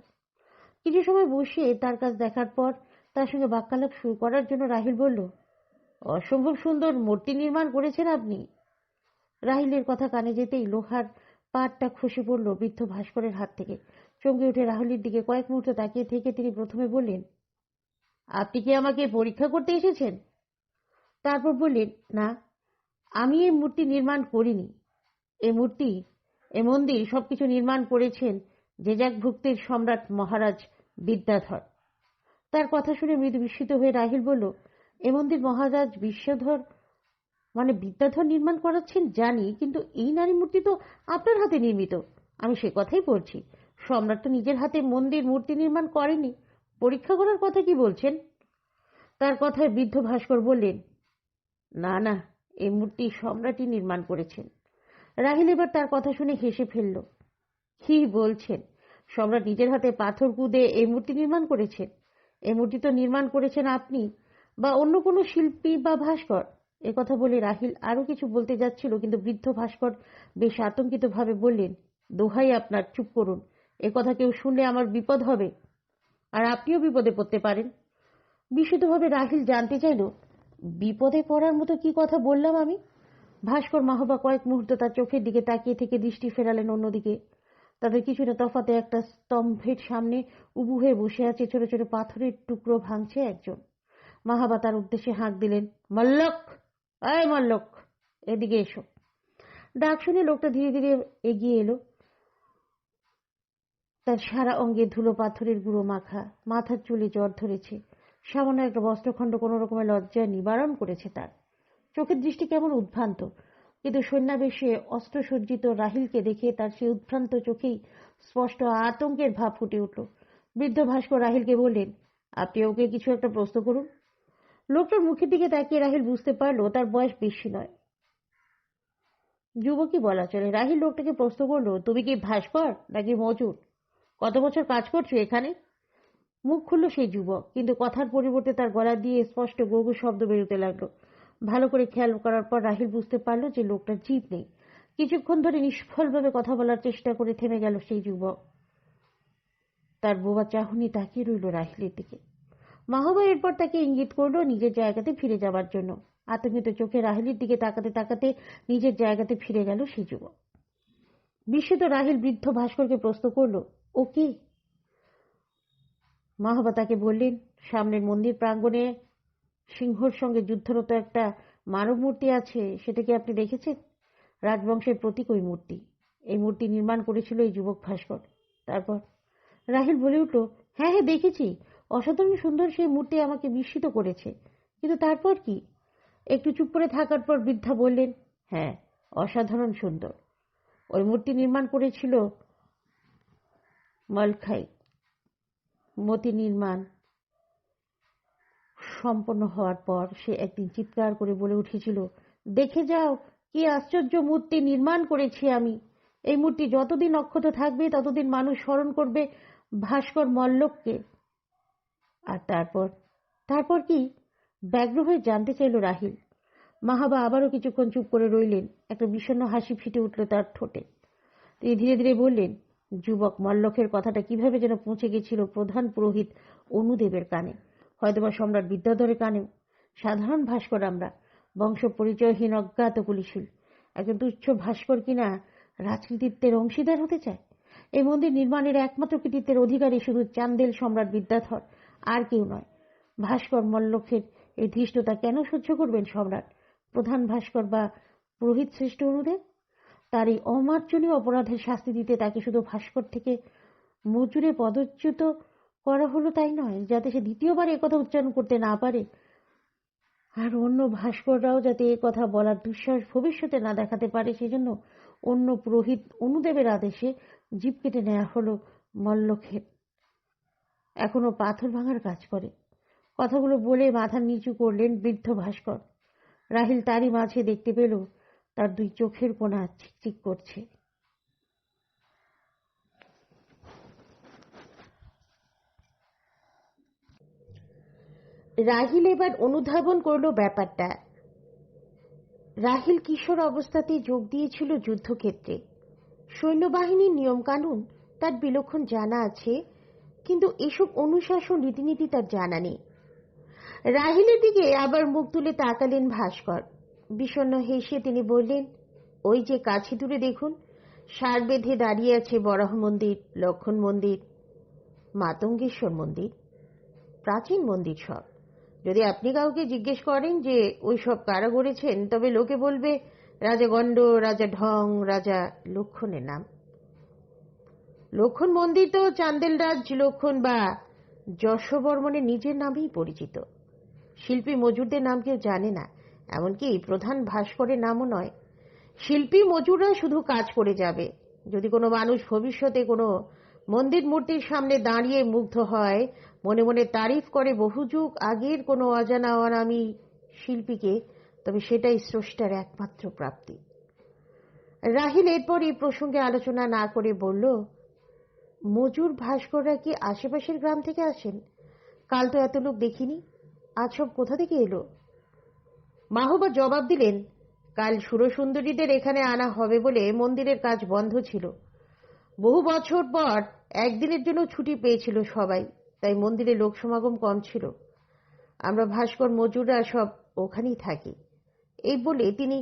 কিছু সময় বসে তার কাজ দেখার পর তার সঙ্গে বাক্যালাপ শুরু করার জন্য রাহিল বলল, অসম্ভব সুন্দর মূর্তি নির্মাণ করেছেন আপনি। রাহিলের কথা কানে যেতেই লোহার পাটটা খসে পড়ল বৃদ্ধ ভাস্করের হাত থেকে। চমকে উঠে রাহুলের দিকে কয়েক মুহূর্ত তাকিয়ে থেকে তিনি প্রথমে বললেন, আপনি কি আমাকে পরীক্ষা করতে এসেছেন? তারপর বললেন, না, আমি এই মূর্তি নির্মাণ করিনি। এ মন্দির সবকিছু নির্মাণ করেছেন জেজাকভুক্তির সম্রাট মহারাজ বিদ্যাধর। তার কথা শুনে মৃদু বিস্মিত হয়ে রাহিল বলল, এ মন্দির মহারাজ বিদ্যাধর নির্মাণ করাচ্ছেন জানি, কিন্তু এই নারী মূর্তি তো আপনার হাতে নির্মিত। আমি সে কথাই বলছি। সম্রাট তো নিজের হাতে মন্দির মূর্তি নির্মাণ করেনি। পরীক্ষা করার কথা কি বলছেন? তার কথায় বৃদ্ধ ভাস্কর বললেন, না না, এই মূর্তি সম্রাটই নির্মাণ করেছেন। রাহিল এবার তার কথা শুনে হেসে ফেলল। কি বলছেন? সম্রাট নিজের হাতে পাথর কুঁদে এই মূর্তি নির্মাণ করেছেন? এই মূর্তি তো নির্মাণ করেছেন আপনি বা অন্য কোনো শিল্পী বা ভাস্কর। একথা বলে রাহিল আরো কিছু বলতে যাচ্ছিল, কিন্তু বৃদ্ধ ভাস্কর বেশ আতঙ্কিত ভাবে বললেন, দোহাই আপনার, চুপ করুন। একথা কেউ শুনলে আমার বিপদ হবে, আর আপনিও বিপদে পড়তে পারেন। বিস্মিতভাবে রাহিল জানতে চাইল, বিপদে পড়ার মতো কি কথা বললাম আমি? ভাস্কর মাহবা কয়েক মুহূর্ত তার চোখের দিকে তাকিয়ে থেকে দৃষ্টি ফেরালেন অন্যদিকে। তাদের কিছুটা তফাতে একটা স্তম্ভের সামনে উবু হয়ে বসে আছে, ছোট ছোট পাথরের টুকরো ভাঙছে একজন। মাহাবা তার উদ্দেশ্যে হাঁক দিলেন, মল্লক, আয় মল্লক, এদিকে এসো। ডাক শুনে লোকটা ধীরে ধীরে এগিয়ে এলো। তার সারা অঙ্গে ধুলো পাথরের গুঁড়ো মাখা, মাথার চুলে জ্বর ধরেছে। সামান্য একটা বস্ত্রখণ্ড কোনো রকমের লজ্জায় নিবারণ করেছে তার। চোখের দৃষ্টি কেমন উদ্ভ্রান্ত, কিন্তু সৈন্যাবেশে অস্ত্রসজ্জিত রাহিলকে দেখে তার সেই উদ্ভ্রান্ত চোখেই স্পষ্ট আতঙ্কের ভাব ফুটে উঠল। বৃদ্ধ ভাস্কর রাহিলকে বললেন, আপনি ওকে কিছু একটা প্রশ্ন করুন। লোকটার মুখের দিকে তাকিয়ে রাহিল বুঝতে পারল তার বয়স বেশি নয়, যুবকই বলা চলে। রাহিল লোকটাকে প্রশ্ন করলো, তুমি কি ভাস্কর নাকি মজুর? কত বছর কাজ করছো এখানে? মুখ খুলল সেই যুবক, কিন্তু কথার পরিবর্তে তার গলা দিয়ে স্পষ্ট গো গো শব্দ বেরোতে লাগলো। ভালো করে খেয়াল করার পর রাহিল বুঝতে পারল যে লোকটার জিভ নেই। কিছুক্ষণ ধরে নিষ্ফলভাবে কথা বলার চেষ্টা করে থেমে গেল সেই যুবক। তার বোবা চাহনি তাকিয়ে রইল রাহিলের দিকে। মাহবা এরপর তাকে ইঙ্গিত করলো নিজের জায়গাতে ফিরে যাবার জন্য। আতঙ্কিত চোখে রাহিলের দিকে তাকাতে তাকাতে নিজের জায়গাতে ফিরে গেল সেই যুবক। বিস্মিত রাহিল বৃদ্ধ ভাস্করকে প্রশ্ন করলো, ও কে? মাহবা তাকে বললেন, সামনের মন্দির প্রাঙ্গণে সিংহর সঙ্গে যুদ্ধরত একটা মানব মূর্তি আছে, সেটা কি আপনি দেখেছেন? রাজবংশের প্রতীক ওই মূর্তি। এই মূর্তি নির্মাণ করেছিল এই যুবক ভাস্কর। তারপর রাহিল বলে উঠল, হ্যাঁ হ্যাঁ দেখেছি, অসাধারণ সুন্দর সেই মূর্তি আমাকে বিস্মিত করেছে। কিন্তু তারপর কি? একটু চুপ করে থাকার পর বৃদ্ধা বললেন, হ্যাঁ, অসাধারণ সুন্দর। ওই মূর্তি নির্মাণ করেছিল মলখাই। মূর্তি নির্মাণ সম্পন্ন হওয়ার পর সে একদিন চিৎকার করে বলে উঠেছিল, দেখে যাও কি আশ্চর্য মূর্তি নির্মাণ করেছি আমি। এই মূর্তি যতদিন অক্ষত থাকবে ততদিন মানুষ স্মরণ করবে ভাস্কর মল্লককে। আর তারপর? তারপর কি? ব্যগ্র হয়ে জানতে চাইল রাহিল। মাহাবা আবারও কিছুক্ষণ চুপ করে রইলেন। একটা বিষণ্ণ হাসি ফুটে উঠল তার ঠোঁটে। তিনি ধীরে ধীরে বললেন, যুবক মল্লকের কথাটা কিভাবে যেন পৌঁছে গেছিল প্রধান পুরোহিত অনুদেবের কানে, হয়তোবা সম্রাট বিদ্যাধরের কানেও। সাধারণ ভাস্কর আমরা, বংশ পরিচয়হীন অজ্ঞাত কুলিশীল। একজন তুচ্ছ ভাস্কর কিনা রাজকৃতিত্বের অংশীদার হতে চায়? এই মন্দির নির্মাণের একমাত্র কৃতিত্বের অধিকারী শুধু চান্দেল সম্রাট বিদ্যাধর, আর কেউ নয়। ভাস্কর মল্লকের এই ধৃষ্টতা কেন সহ্য করবেন সম্রাট, প্রধান ভাস্কর বা পুরোহিত শ্রেষ্ঠ অনুদেব? তার এই অমার্জনীয় অপরাধের শাস্তি দিতে তাকে শুধু ভাস্কর থেকে মজুরে পদচ্যুত করা হলো তাই নয়, যাতে সে দ্বিতীয়বার একথা উচ্চারণ করতে না পারে, আর অন্য ভাস্কররাও যাতে এ কথা বলার দুঃসাহস ভবিষ্যতে না দেখাতে পারে, সেজন্য অন্য পুরোহিত অনুদেবের আদেশে জিভ কেটে নেওয়া হলো মল্লকের। এখনো পাথর ভাঙার কাজ করে। কথাগুলো বলে মাথা নিচু করলেন বৃদ্ধ ভাস্কর। রাহিল তারই মাঝে দেখতে পেল তার দুই চোখের কোণা চিকচিক করছে। রাহিল এবার অনুধাবন করল ব্যাপারটা। রাহিল কিশোর অবস্থাতেই যোগ দিয়েছিল যুদ্ধক্ষেত্রে। সৈন্যবাহিনীর নিয়মকানুন তার বিলক্ষণ জানা আছে, কিন্তু এসব অনুশাসন রীতিনীতি তার জানা নেই। রাহিলের দিকে আবার মুখ তুলে তাকালেন ভাস্কর। বিষণ্ণ হেসে তিনি বললেন, ওই যে কাছে দূরে দেখুন, সার বেঁধে দাঁড়িয়ে আছে বরাহ মন্দির, লক্ষণ মন্দির, মাতঙ্গেশ্বর মন্দির, প্রাচীন মন্দির সব। যদি আপনি কাউকে জিজ্ঞেস করেন যে ওই সব কারা গড়েছেন, তবে লোকে বলবে রাজা গণ্ড, রাজা ঢং, রাজা লক্ষণের নাম। লক্ষণ মন্দির তো চান্দেলরাজ লক্ষণ বা যশবর্মনের নিজের নামেই পরিচিত। শিল্পী মজুরদের নাম কেউ জানে না, এমনকি প্রধান ভাস্করের নামও নয়। শিল্পী মজুররা শুধু কাজ করে যাবে। যদি কোনো মানুষ ভবিষ্যতে কোনো মন্দির মূর্তির সামনে দাঁড়িয়ে মুগ্ধ হয়, মনে মনে তারিফ করে বহু যুগ আগের কোনো অজানা অনামী শিল্পীকে, তবে সেটাই স্রষ্টার একমাত্র প্রাপ্তি। রাহিল এরপর এই প্রসঙ্গে আলোচনা না করে বলল, মজুর ভাস্কররা কি আশেপাশের গ্রাম থেকে আসেন? কাল তো এত লোক দেখিনি, আজ সব কোথা থেকে এলো? মাহবা জবাব দিলেন, কাল সুরসুন্দরীদের এখানে আনা হবে বলে মন্দিরের কাজ বন্ধ ছিল। বহু বছর পর একদিনের জন্য ছুটি পেয়েছিল সবাই, তাই মন্দিরে লোক সমাগম কম ছিল। আমরা ভাস্কর মজুররা সব ওখানেই থাকি। এই বলে তিনি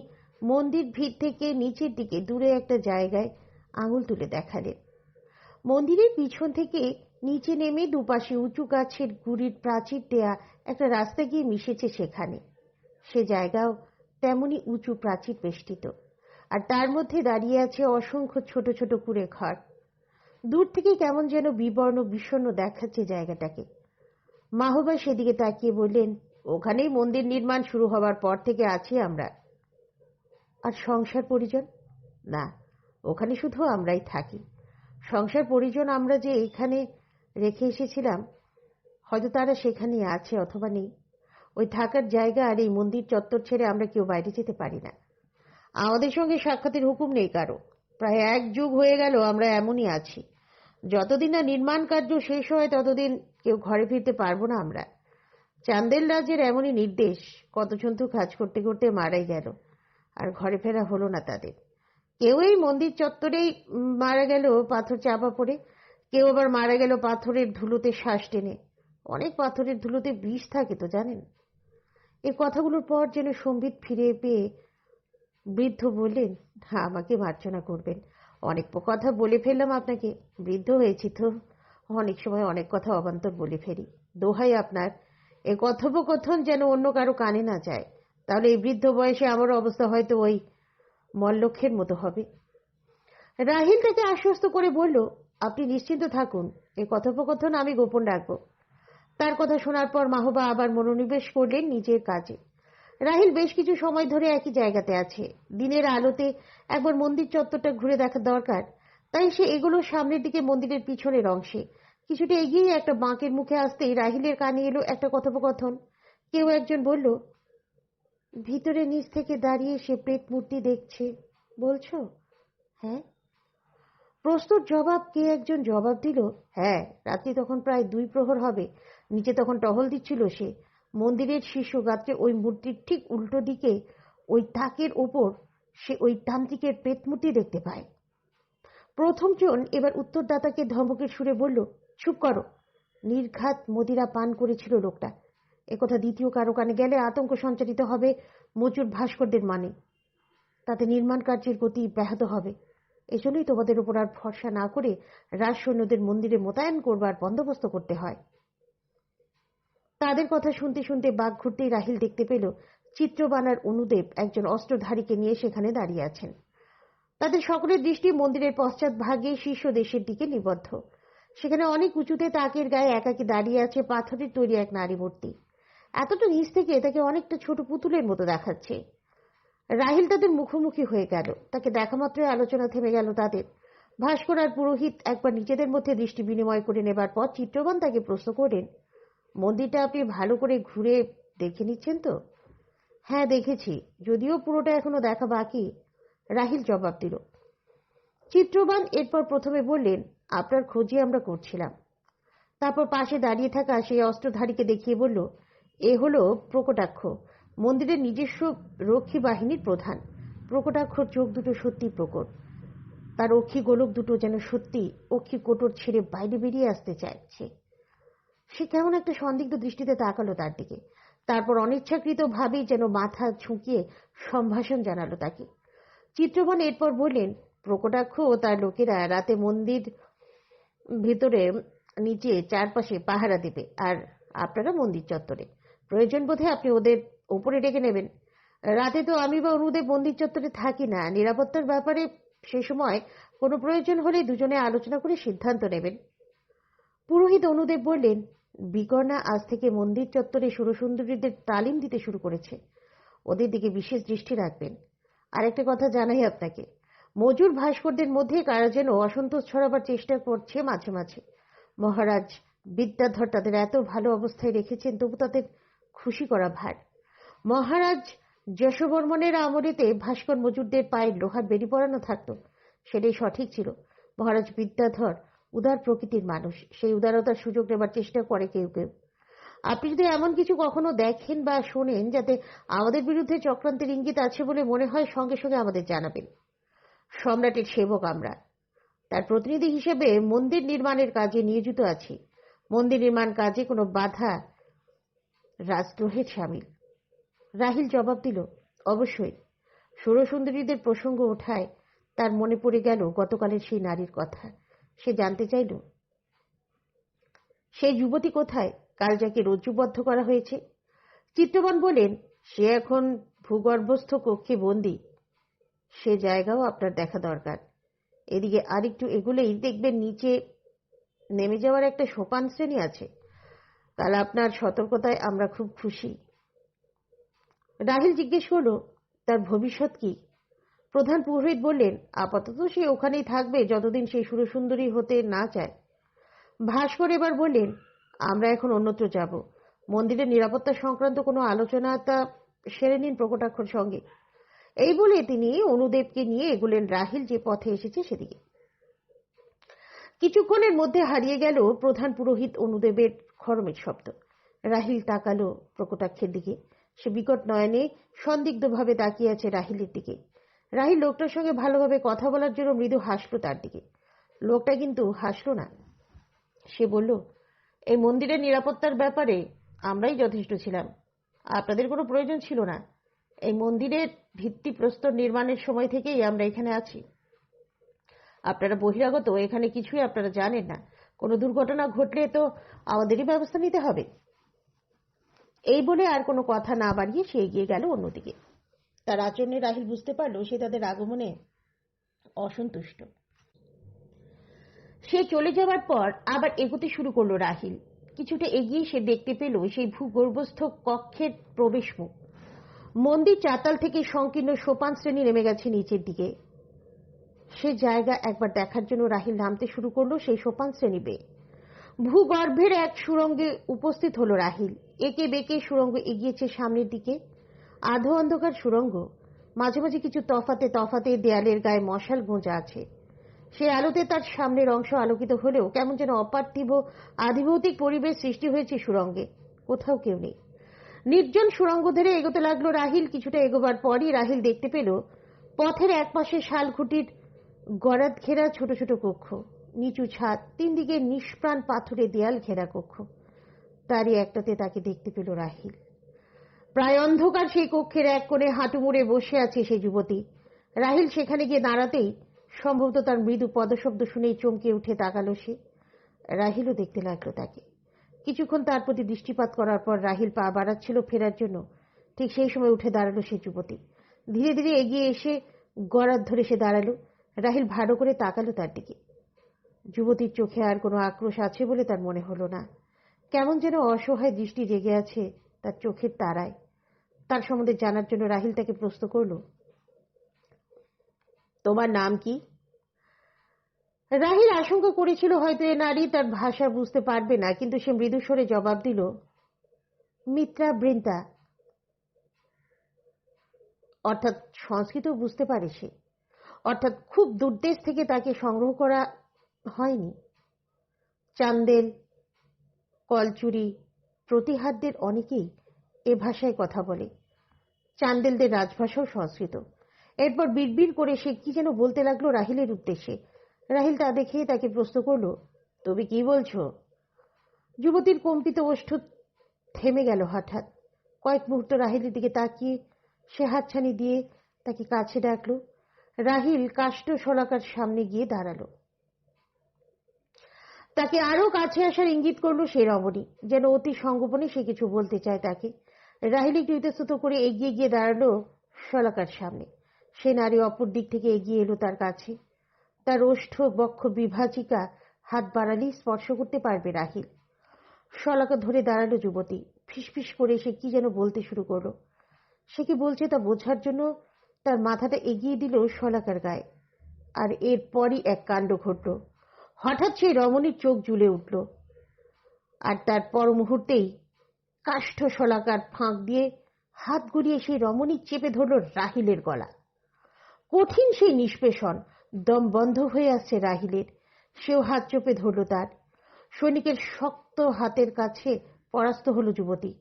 মন্দির ভিড় থেকে নিচের দিকে দূরে একটা জায়গায় আঙুল তুলে দেখালেন। মন্দিরের পিছন থেকে নিচে নেমে দুপাশে উঁচু গাছের গুড়ির প্রাচীর দেয়া একটা রাস্তা গিয়ে মিশেছে সেখানে। সে জায়গাও তেমনি উঁচু প্রাচীর বেষ্টিত, আর তার মধ্যে দাঁড়িয়ে আছে অসংখ্য ছোট ছোট কুঁড়ে ঘর। দূর থেকে কেমন যেন বিবর্ণ বিষণ্ণ দেখাচ্ছে জায়গাটাকে। মাহবা সেদিকে তাকিয়ে বললেন, ওখানেই মন্দির নির্মাণ শুরু হবার পর থেকে আছি আমরা। আর সংসার পরিজন? না, ওখানে শুধু আমরাই থাকি। সংসার পরিজন আমরা যে এখানে রেখে এসেছিলাম, হয়তো তারা সেখানেই আছে অথবা নেই। ওই থাকার জায়গা আর এই মন্দির চত্বর ছেড়ে আমরা কেউ বাইরে যেতে পারি না। আমাদের সঙ্গে সাক্ষাতের হুকুম নেই কারো। প্রায় 1 যুগ হয়ে গেল আমরা এমনই আছি। যতদিন না নির্মাণ কার্য শেষ হয় ততদিন কেউ ঘরে ফিরতে পারবো না আমরা। চান্দেল রাজের এমনই নির্দেশ। কতজন তো কাজ করতে করতে মারাই গেল, আর ঘরে ফেরা হলো না তাদের। কেউ এই মন্দির চত্বরেই মারা গেল পাথর চাপা পড়ে, কেউ আবার মারা গেল পাথরের ধুলোতে শ্বাস টেনে। অনেক পাথরের ধুলোতে বিষ থাকে তো জানেন। এই কথাগুলোর পর যেন সম্বিত ফিরে পেয়ে বৃদ্ধ বললেন, আমাকে মার্জনা করবেন, অনেক কথা বলে ফেললাম আপনাকে। বৃদ্ধ হয়েছি তো, অনেক সময় অনেক কথা অবান্তর বলে ফেলি। দোহাই আপনার, এ কথোপকথন যেন অন্য কারো কানে না যায়, তাহলে এই বৃদ্ধ বয়সে আমার অবস্থা হয়তো ওই মল্লক্ষের মতো হবে। রাহিল তাকে আশ্বস্ত করে বলল, আপনি নিশ্চিন্ত থাকুন, এই কথোপকথন আমি গোপন রাখব। তার কথা শোনার পর মাহবা আবার মনোনিবেশ করলেন নিজের কাজে। রাহিল বেশ কিছু সময় ধরে একই জায়গাতে আছে। দিনের আলোতে একবার মন্দির চত্বরটা ঘুরে দেখা দরকার, তাই সে এগুলো সামনের দিকে মন্দিরের পিছনের অংশে। কিছুটা এগিয়ে একটা বাঁকের মুখে আসতেই রাহিলের কানে এলো একটা কথোপকথন। কেউ একজন বলল, ভিতরে নিচ থেকে দাঁড়িয়ে সে প্রেত মূর্তি দেখছে বলছো? হ্যাঁ। প্রশ্নোর জবাব কে একজন জবাব দিল, হ্যাঁ। রাত্রি তখন প্রায় 2 প্রহর হবে। নিচে তখন টহল দিচ্ছিল সে। মন্দিরের শীর্ষ গাত্রে ওই মূর্তির ঠিক উল্টো দিকে ওই তাকের ওপর সে ওই তান্ত্রিকের প্রেত মূর্তি দেখতে পায়। প্রথম জন এবার উত্তরদাতাকে ধমকের সুরে বলল, চুপ করো। নির্ঘাত মদিরা পান করেছিল লোকটা। একথা দ্বিতীয় কারো কানে গেলে আতঙ্ক সঞ্চারিত হবে মজুর ভাস্করদের মানে। তাতে নির্মাণ কার্যের গতি ব্যাহত হবে। এজন্যই তোমাদের উপর আর ভরসা না করে রাজ সৈন্যদের মন্দিরে মোতায়েন করবার বন্দোবস্ত করতে হয়। তাদের কথা শুনতে শুনতে বাঘ ঘুরতেই রাহিল দেখতে পেল চিত্রবান আর অনুদেব একজন অস্ত্রধারীকে নিয়ে সেখানে দাঁড়িয়ে আছেন। তাদের সকলের দৃষ্টি মন্দিরের পশ্চাৎ ভাগে শীর্ষ দেশের দিকে নিবদ্ধ। সেখানে অনেক উঁচুতে তাকের গায়ে একাকী দাঁড়িয়ে আছে পাথরের তৈরি এক নারী মূর্তি। এতটা নিচ থেকে তাকে অনেকটা ছোট পুতুলের মতো দেখাচ্ছে। রাহিল তাদের মুখোমুখি হয়ে গেল। তাকে দেখা মাত্রই আলোচনা থেমে গেল তাদের। ভাস্কর আর পুরোহিত একবার নিজেদের মধ্যে দৃষ্টি বিনিময় করে নেবার পর চিত্রবান তাকে প্রশ্ন করলেন, মন্দিরটা আপনি ভালো করে ঘুরে দেখে নিচ্ছেন তো? হ্যাঁ, দেখেছি, যদিও পুরোটা এখনো দেখা বাকি, রাহিল জবাব দিল। চিত্রবান এরপর প্রথমে বললেন, আপনার খোঁজই আমরা করছিলাম। তারপর পাশে দাঁড়িয়ে থাকা সেই অস্ত্রধারীকে দেখিয়ে বলল, এ হলো প্রকটাক্ষ, মন্দিরের নিজস্ব রক্ষী বাহিনীর প্রধান। প্রকটাক্ষর চোখ দুটো সত্যি প্রকট। তার অক্ষি গোলক দুটো যেন সত্যি অক্ষি কোটর ছেড়ে বাইরে বেরিয়ে আসতে চাইছে। সে কেমন একটা সন্দিগ্ধ দৃষ্টিতে তাকালো তার দিকে। তারপর অনিচ্ছাকৃত ভাবেই যেন মাথা ঝুঁকিয়ে সম্ভাষণ জানালো তাকে। চিত্রবান এরপর বললেন, প্রকটাক্ষ ও তার লোকেরা রাতে মন্দির ভিতরে নিচে চারপাশে পাহারা দেবে, আর আপনারা মন্দির চত্বরে। প্রয়োজন বোধে আপনি ওদের ওপরে ডেকে নেবেন। রাতে তো আমি বা অনুদেব মন্দির চত্বরে থাকি না। নিরাপত্তার ব্যাপারে সে সময় কোনো প্রয়োজন হলে দুজনে আলোচনা করে সিদ্ধান্ত নেবেন। পুরোহিত অনুদেব বললেন, বিকর্ণা আজ থেকে মন্দির চত্বরে সুরসুন্দরীদের তালিম দিতে শুরু করেছে। ওদের দিকে বিশেষ দৃষ্টি রাখবেন। আরেকটা কথা জানাই আপনাকে, মজুর ভাস্করদের মধ্যে কারা যেন অসন্তোষ ছড়াবার চেষ্টা করছে মাঝে মাঝে। মহারাজ বিদ্যাধর তাদের এত ভালো অবস্থায় রেখেছেন, তবু তাদের খুশি করা ভার। মহারাজ যশোবর্মনের আমলেতে ভাস্কর মজুরদের পায়ে লোহার বেড়ি পরানো থাকত, সেটাই সঠিক ছিল। মহারাজ বিদ্যাধর উদার প্রকৃতির মানুষ, সেই উদারতার সুযোগ নেবার চেষ্টা করে কেউ কেউ। আপনি যদি এমন কিছু কখনো দেখেন বা শোনেন যাতে আমাদের বিরুদ্ধে চক্রান্তের ইঙ্গিত আছে বলে মনে হয়, সঙ্গে সঙ্গে আমাদের জানাবেন। সম্রাটের সেবক আমরা, তার প্রতিনিধি হিসেবে মন্দির নির্মাণের কাজে নিয়োজিত আছি। মন্দির নির্মাণ কাজে কোনো বাধা রাজদ্রোহের শামিল। রাহিল জবাব দিল, অবশ্যই। সুরসুন্দরীদের প্রসঙ্গ ওঠায় তার মনে পড়ে গেল গতকালের সেই নারীর কথা। সে জানতে চাইল, সেই যুবতী কোথায়, কাল যাকে রজ্জুবদ্ধ করা হয়েছে। চিত্রবান বলেন, সে এখন ভূগর্ভস্থ কক্ষে বন্দী। সে জায়গাও আপনার দেখা দরকার। এদিকে আরেকটু এগুলেই দেখবেন নিচে নেমে যাওয়ার একটা সোপান শ্রেণী আছে। কাল আপনার সতর্কতায় আমরা খুব খুশি। রাহিল জিজ্ঞেস করল, তার ভবিষ্যৎ কি? প্রধান পুরোহিত বললেন, আপাতত সে ওখানেই থাকবে যতদিন সেই সুরসুন্দরী হতে না চায়। ভাস্কর এবার বললেন, আমরা এখন অন্যত্র যাব। মন্দিরের নিরাপত্তা সংক্রান্ত কোনো আলোচনা তা সেরে নিন প্রকটাক্ষর সঙ্গে। এই বলে তিনি অনুদেবকে নিয়ে এগুলেন রাহিল যে পথে এসেছে সেদিকে। কিছুক্ষণের মধ্যে হারিয়ে গেল প্রধান পুরোহিত অনুদেবের খড়মের শব্দ। রাহিল তাকালো প্রকটাক্ষের দিকে। সে বিকট নয়নে সন্দিগ্ধভাবে তাকিয়ে আছে রাহিলের দিকে। রাহিল লোকটার সঙ্গে ভালোভাবে কথা বলার জন্য মৃদু হাসলো তার দিকে। লোকটা কিন্তু হাসলো না। সে বলল, এই মন্দিরের নিরাপত্তার ব্যাপারে আমরাই যথেষ্ট ছিলাম, আপনাদের কোনো প্রয়োজন ছিল না। এই মন্দিরের ভিত্তিপ্রস্তর নির্মাণের সময় থেকেই আমরা এখানে আছি। আপনারা বহিরাগত, এখানে কিছুই আপনারা জানেন না। কোনো দুর্ঘটনা ঘটলে তো আমাদেরই ব্যবস্থা নিতে হবে। এই বলে আর কোনো কথা না বাড়িয়ে সে এগিয়ে গেল অন্যদিকে। তার আচরণে রাহিল বুঝতে পারল সে তাদের আগমনে অসন্তুষ্ট। সে চলে যাওয়ার পর আবার এগোতে শুরু করলো রাহিল। কিছুটা এগিয়ে সে দেখতে পেল সেই ভূগর্ভস্থ কক্ষের প্রবেশমুখ। মন্দির চাতাল থেকে সংকীর্ণ সোপান শ্রেণী নেমে গেছে নিচের দিকে। সে জায়গা একবার দেখার জন্য রাহিল নামতে শুরু করলো সেই সোপান শ্রেণী বেয়ে। ভূগর্ভের এক সুড়ঙ্গে উপস্থিত হলো রাহিল। একে বেঁকে সুড়ঙ্গ এগিয়েছে সামনের দিকে। আধো অন্ধকার সুড়ঙ্গ, মাঝে মাঝে কিছু তফাতে তফাতে দেয়ালের গায়ে মশাল গোঁজা আছে। সেই আলোতে তার সামনের অংশ আলোকিত হলেও কেমন যেন অপার্থিব আধিভৌতিক পরিবেশ সৃষ্টি হয়েছে সুড়ঙ্গে। কোথাও কেউ নেই। নির্জন সুড়ঙ্গ ধরে এগোতে লাগলো রাহিল। কিছুটা এগোবার পরই রাহিল দেখতে পেল পথের একপাশে শালখুটির গরাদ ঘেরা ছোট ছোট কক্ষ, নিচু ছাদ, তিন দিকে নিষ্প্রাণ পাথুরে দেয়াল ঘেরা কক্ষ। তারই একটাতে তাকে দেখতে পেল রাহিল। প্রায় অন্ধকার সেই কক্ষের এক কোণে হাঁটু মুড়ে বসে আছে সেই যুবতী। রাহিল সেখানে গিয়ে দাঁড়াতেই সম্ভবত তার মৃদু পদশব্দ শুনেই চমকে উঠে তাকালো সে। রাহিলও দেখতে লাগলো তাকে। কিছুক্ষণ তার প্রতি দৃষ্টিপাত করার পর রাহিল পা বাড়াচ্ছিল ফেরার জন্য। ঠিক সেই সময় উঠে দাঁড়ালো সেই যুবতী। ধীরে ধীরে এগিয়ে এসে গরাদ ধরে সে দাঁড়ালো। রাহিল ভালো করে তাকালো তার দিকে। যুবতীর চোখে আর কোনো আক্রোশ আছে বলে তার মনে হলো না। কেমন যেন অসহায় দৃষ্টি জেগে আছে তার চোখের তারায়। তার সম্বন্ধে জানার জন্য রাহিল তাকে প্রশ্ন করল, তোমার নাম কি? রাহিল আশঙ্কা করেছিল হয়তো এ নারী তার ভাষা বুঝতে পারবে না, কিন্তু সে মৃদু স্বরে জবাব দিল, মিত্রা বৃন্তা। অর্থাৎ সংস্কৃত বুঝতে পারে সে। অর্থাৎ খুব দূরদেশ থেকে তাকে সংগ্রহ করা হয়নি। চান্দেল, কলচুরি, প্রতিহারদের অনেকেই এ ভাষায় কথা বলে। চান্দেলদের রাজভাষাও সংস্কৃত। এরপর বিড়বিড় করে সে কি যেন বলতে লাগলো রাহিলের উদ্দেশ্যে। রাহিল তা দেখে তাকে প্রশ্ন করল, তুমি কি বলছো? যুবতীর কম্পিত ওষ্ঠ থেমে গেল হঠাৎ। কয়েক মুহূর্ত রাহিলের দিকে তাকিয়ে সে হাতছানি দিয়ে তাকে কাছে ডাকলো। রাহিল কাষ্ঠ শলাকার সামনে গিয়ে দাঁড়ালো। তাকে আরো কাছে আসার ইঙ্গিত করলো সেই রমণী, যেন অতি সংগোপনে সে কিছু বলতে চায় তাকে। রাহিল একটু ইতস্তত করে এগিয়ে গিয়ে দাঁড়ালো শলাকার সামনে। সে নারী অপর দিক থেকে এগিয়ে এলো তার কাছে। তার ওষ্ঠ বক্ষ বিভাজিকা হাত বাড়ালেই স্পর্শ করতে পারবে রাহিল। শলাকা ধরে দাঁড়ালো যুবতী। ফিসফিস করে সে কি যেন বলতে শুরু করলো। সে কি বলছে তা বোঝার জন্য তার মাথাটা এগিয়ে দিল শলাকার গায়ে। আর এরপরই এক কাণ্ড ঘটল। হঠাৎ সেই রমণীর চোখ জ্বলে উঠল, আর তার পর মুহূর্তেই কাষ্ঠ শলাকার ফাঁক দিয়ে হাত গড়িয়ে সেই রমণী চেপে ধরল রাহিলের গলা। কঠিন সেই নিষ্পেষণ। দম বন্ধ হয়ে আসছে রাহিলের। সেও হাত চেপে ধরল তার। সৈনিকের শক্ত হাতের কাছে পরাস্ত হলো যুবতী।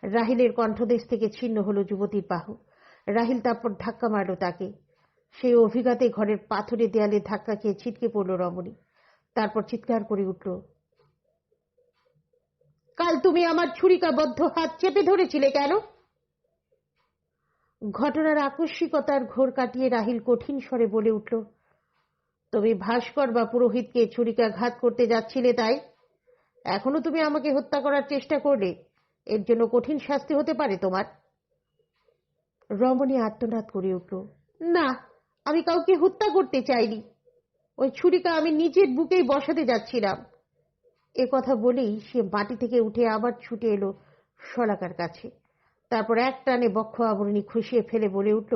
রাহিলের কণ্ঠদেশ থেকে ছিন্ন হলো যুবতীর বাহু। রাহিল তারপর ধাক্কা মারল তাকে। সেই অভিঘাতে ঘরের পাথরের দেয়ালে ধাক্কা খেয়ে ছিটকে পড়ল রমণী। তারপর চিৎকার করে উঠল, কাল তুমি আমার ছুরিকাবদ্ধ হাত চেপে ধরেছিলে কেন? ঘটনার আকস্মিকতার ঘোর কাটিয়ে রাহিল কঠিন স্বরে বলে উঠল, তুমি ভাস্কর বা পুরোহিতকে ছুরিকাঘাত করতে যাচ্ছিলে, তাই এখনো তুমি আমাকে হত্যা করার চেষ্টা করলে। এর জন্য কঠিন শাস্তি হতে পারে তোমার। রমণী আর্তনাদ করে উঠল, না, আমি কাউকে হত্যা করতে চাইনি। ওই ছুরিকা আমি নিজের বুকেই বসাতে যাচ্ছিলাম। এ কথা বলেই সে মাটি থেকে উঠে আবার ছুটে এলো শলাকার কাছে। তারপর এক টানে বক্ষ আবরণী খুশিয়ে ফেলে বলে উঠল,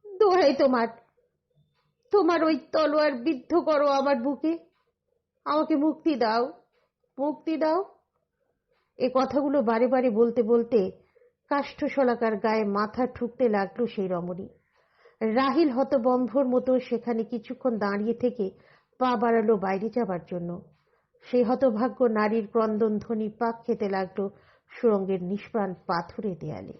দোহাই তোমার, তোমার ওই তলোয়ার বিদ্ধ করো আমার বুকে। আমাকে মুক্তি দাও, মুক্তি দাও। এ কথাগুলো বারে বারে বলতে বলতে কাষ্ঠশলাকার গায়ে মাথা ঠুকতে লাগলো সেই রমণী। রাহিল হতবম্ভর মতো সেখানে কিছুক্ষণ দাঁড়িয়ে থেকে পা বাড়ালো বাইরে যাবার জন্য। সেই হতভাগ্য নারীর ক্রন্দন ধ্বনি পাক খেতে লাগলো সুড়ঙ্গের নিষ্প্রাণ পাথুরে দেয়ালে।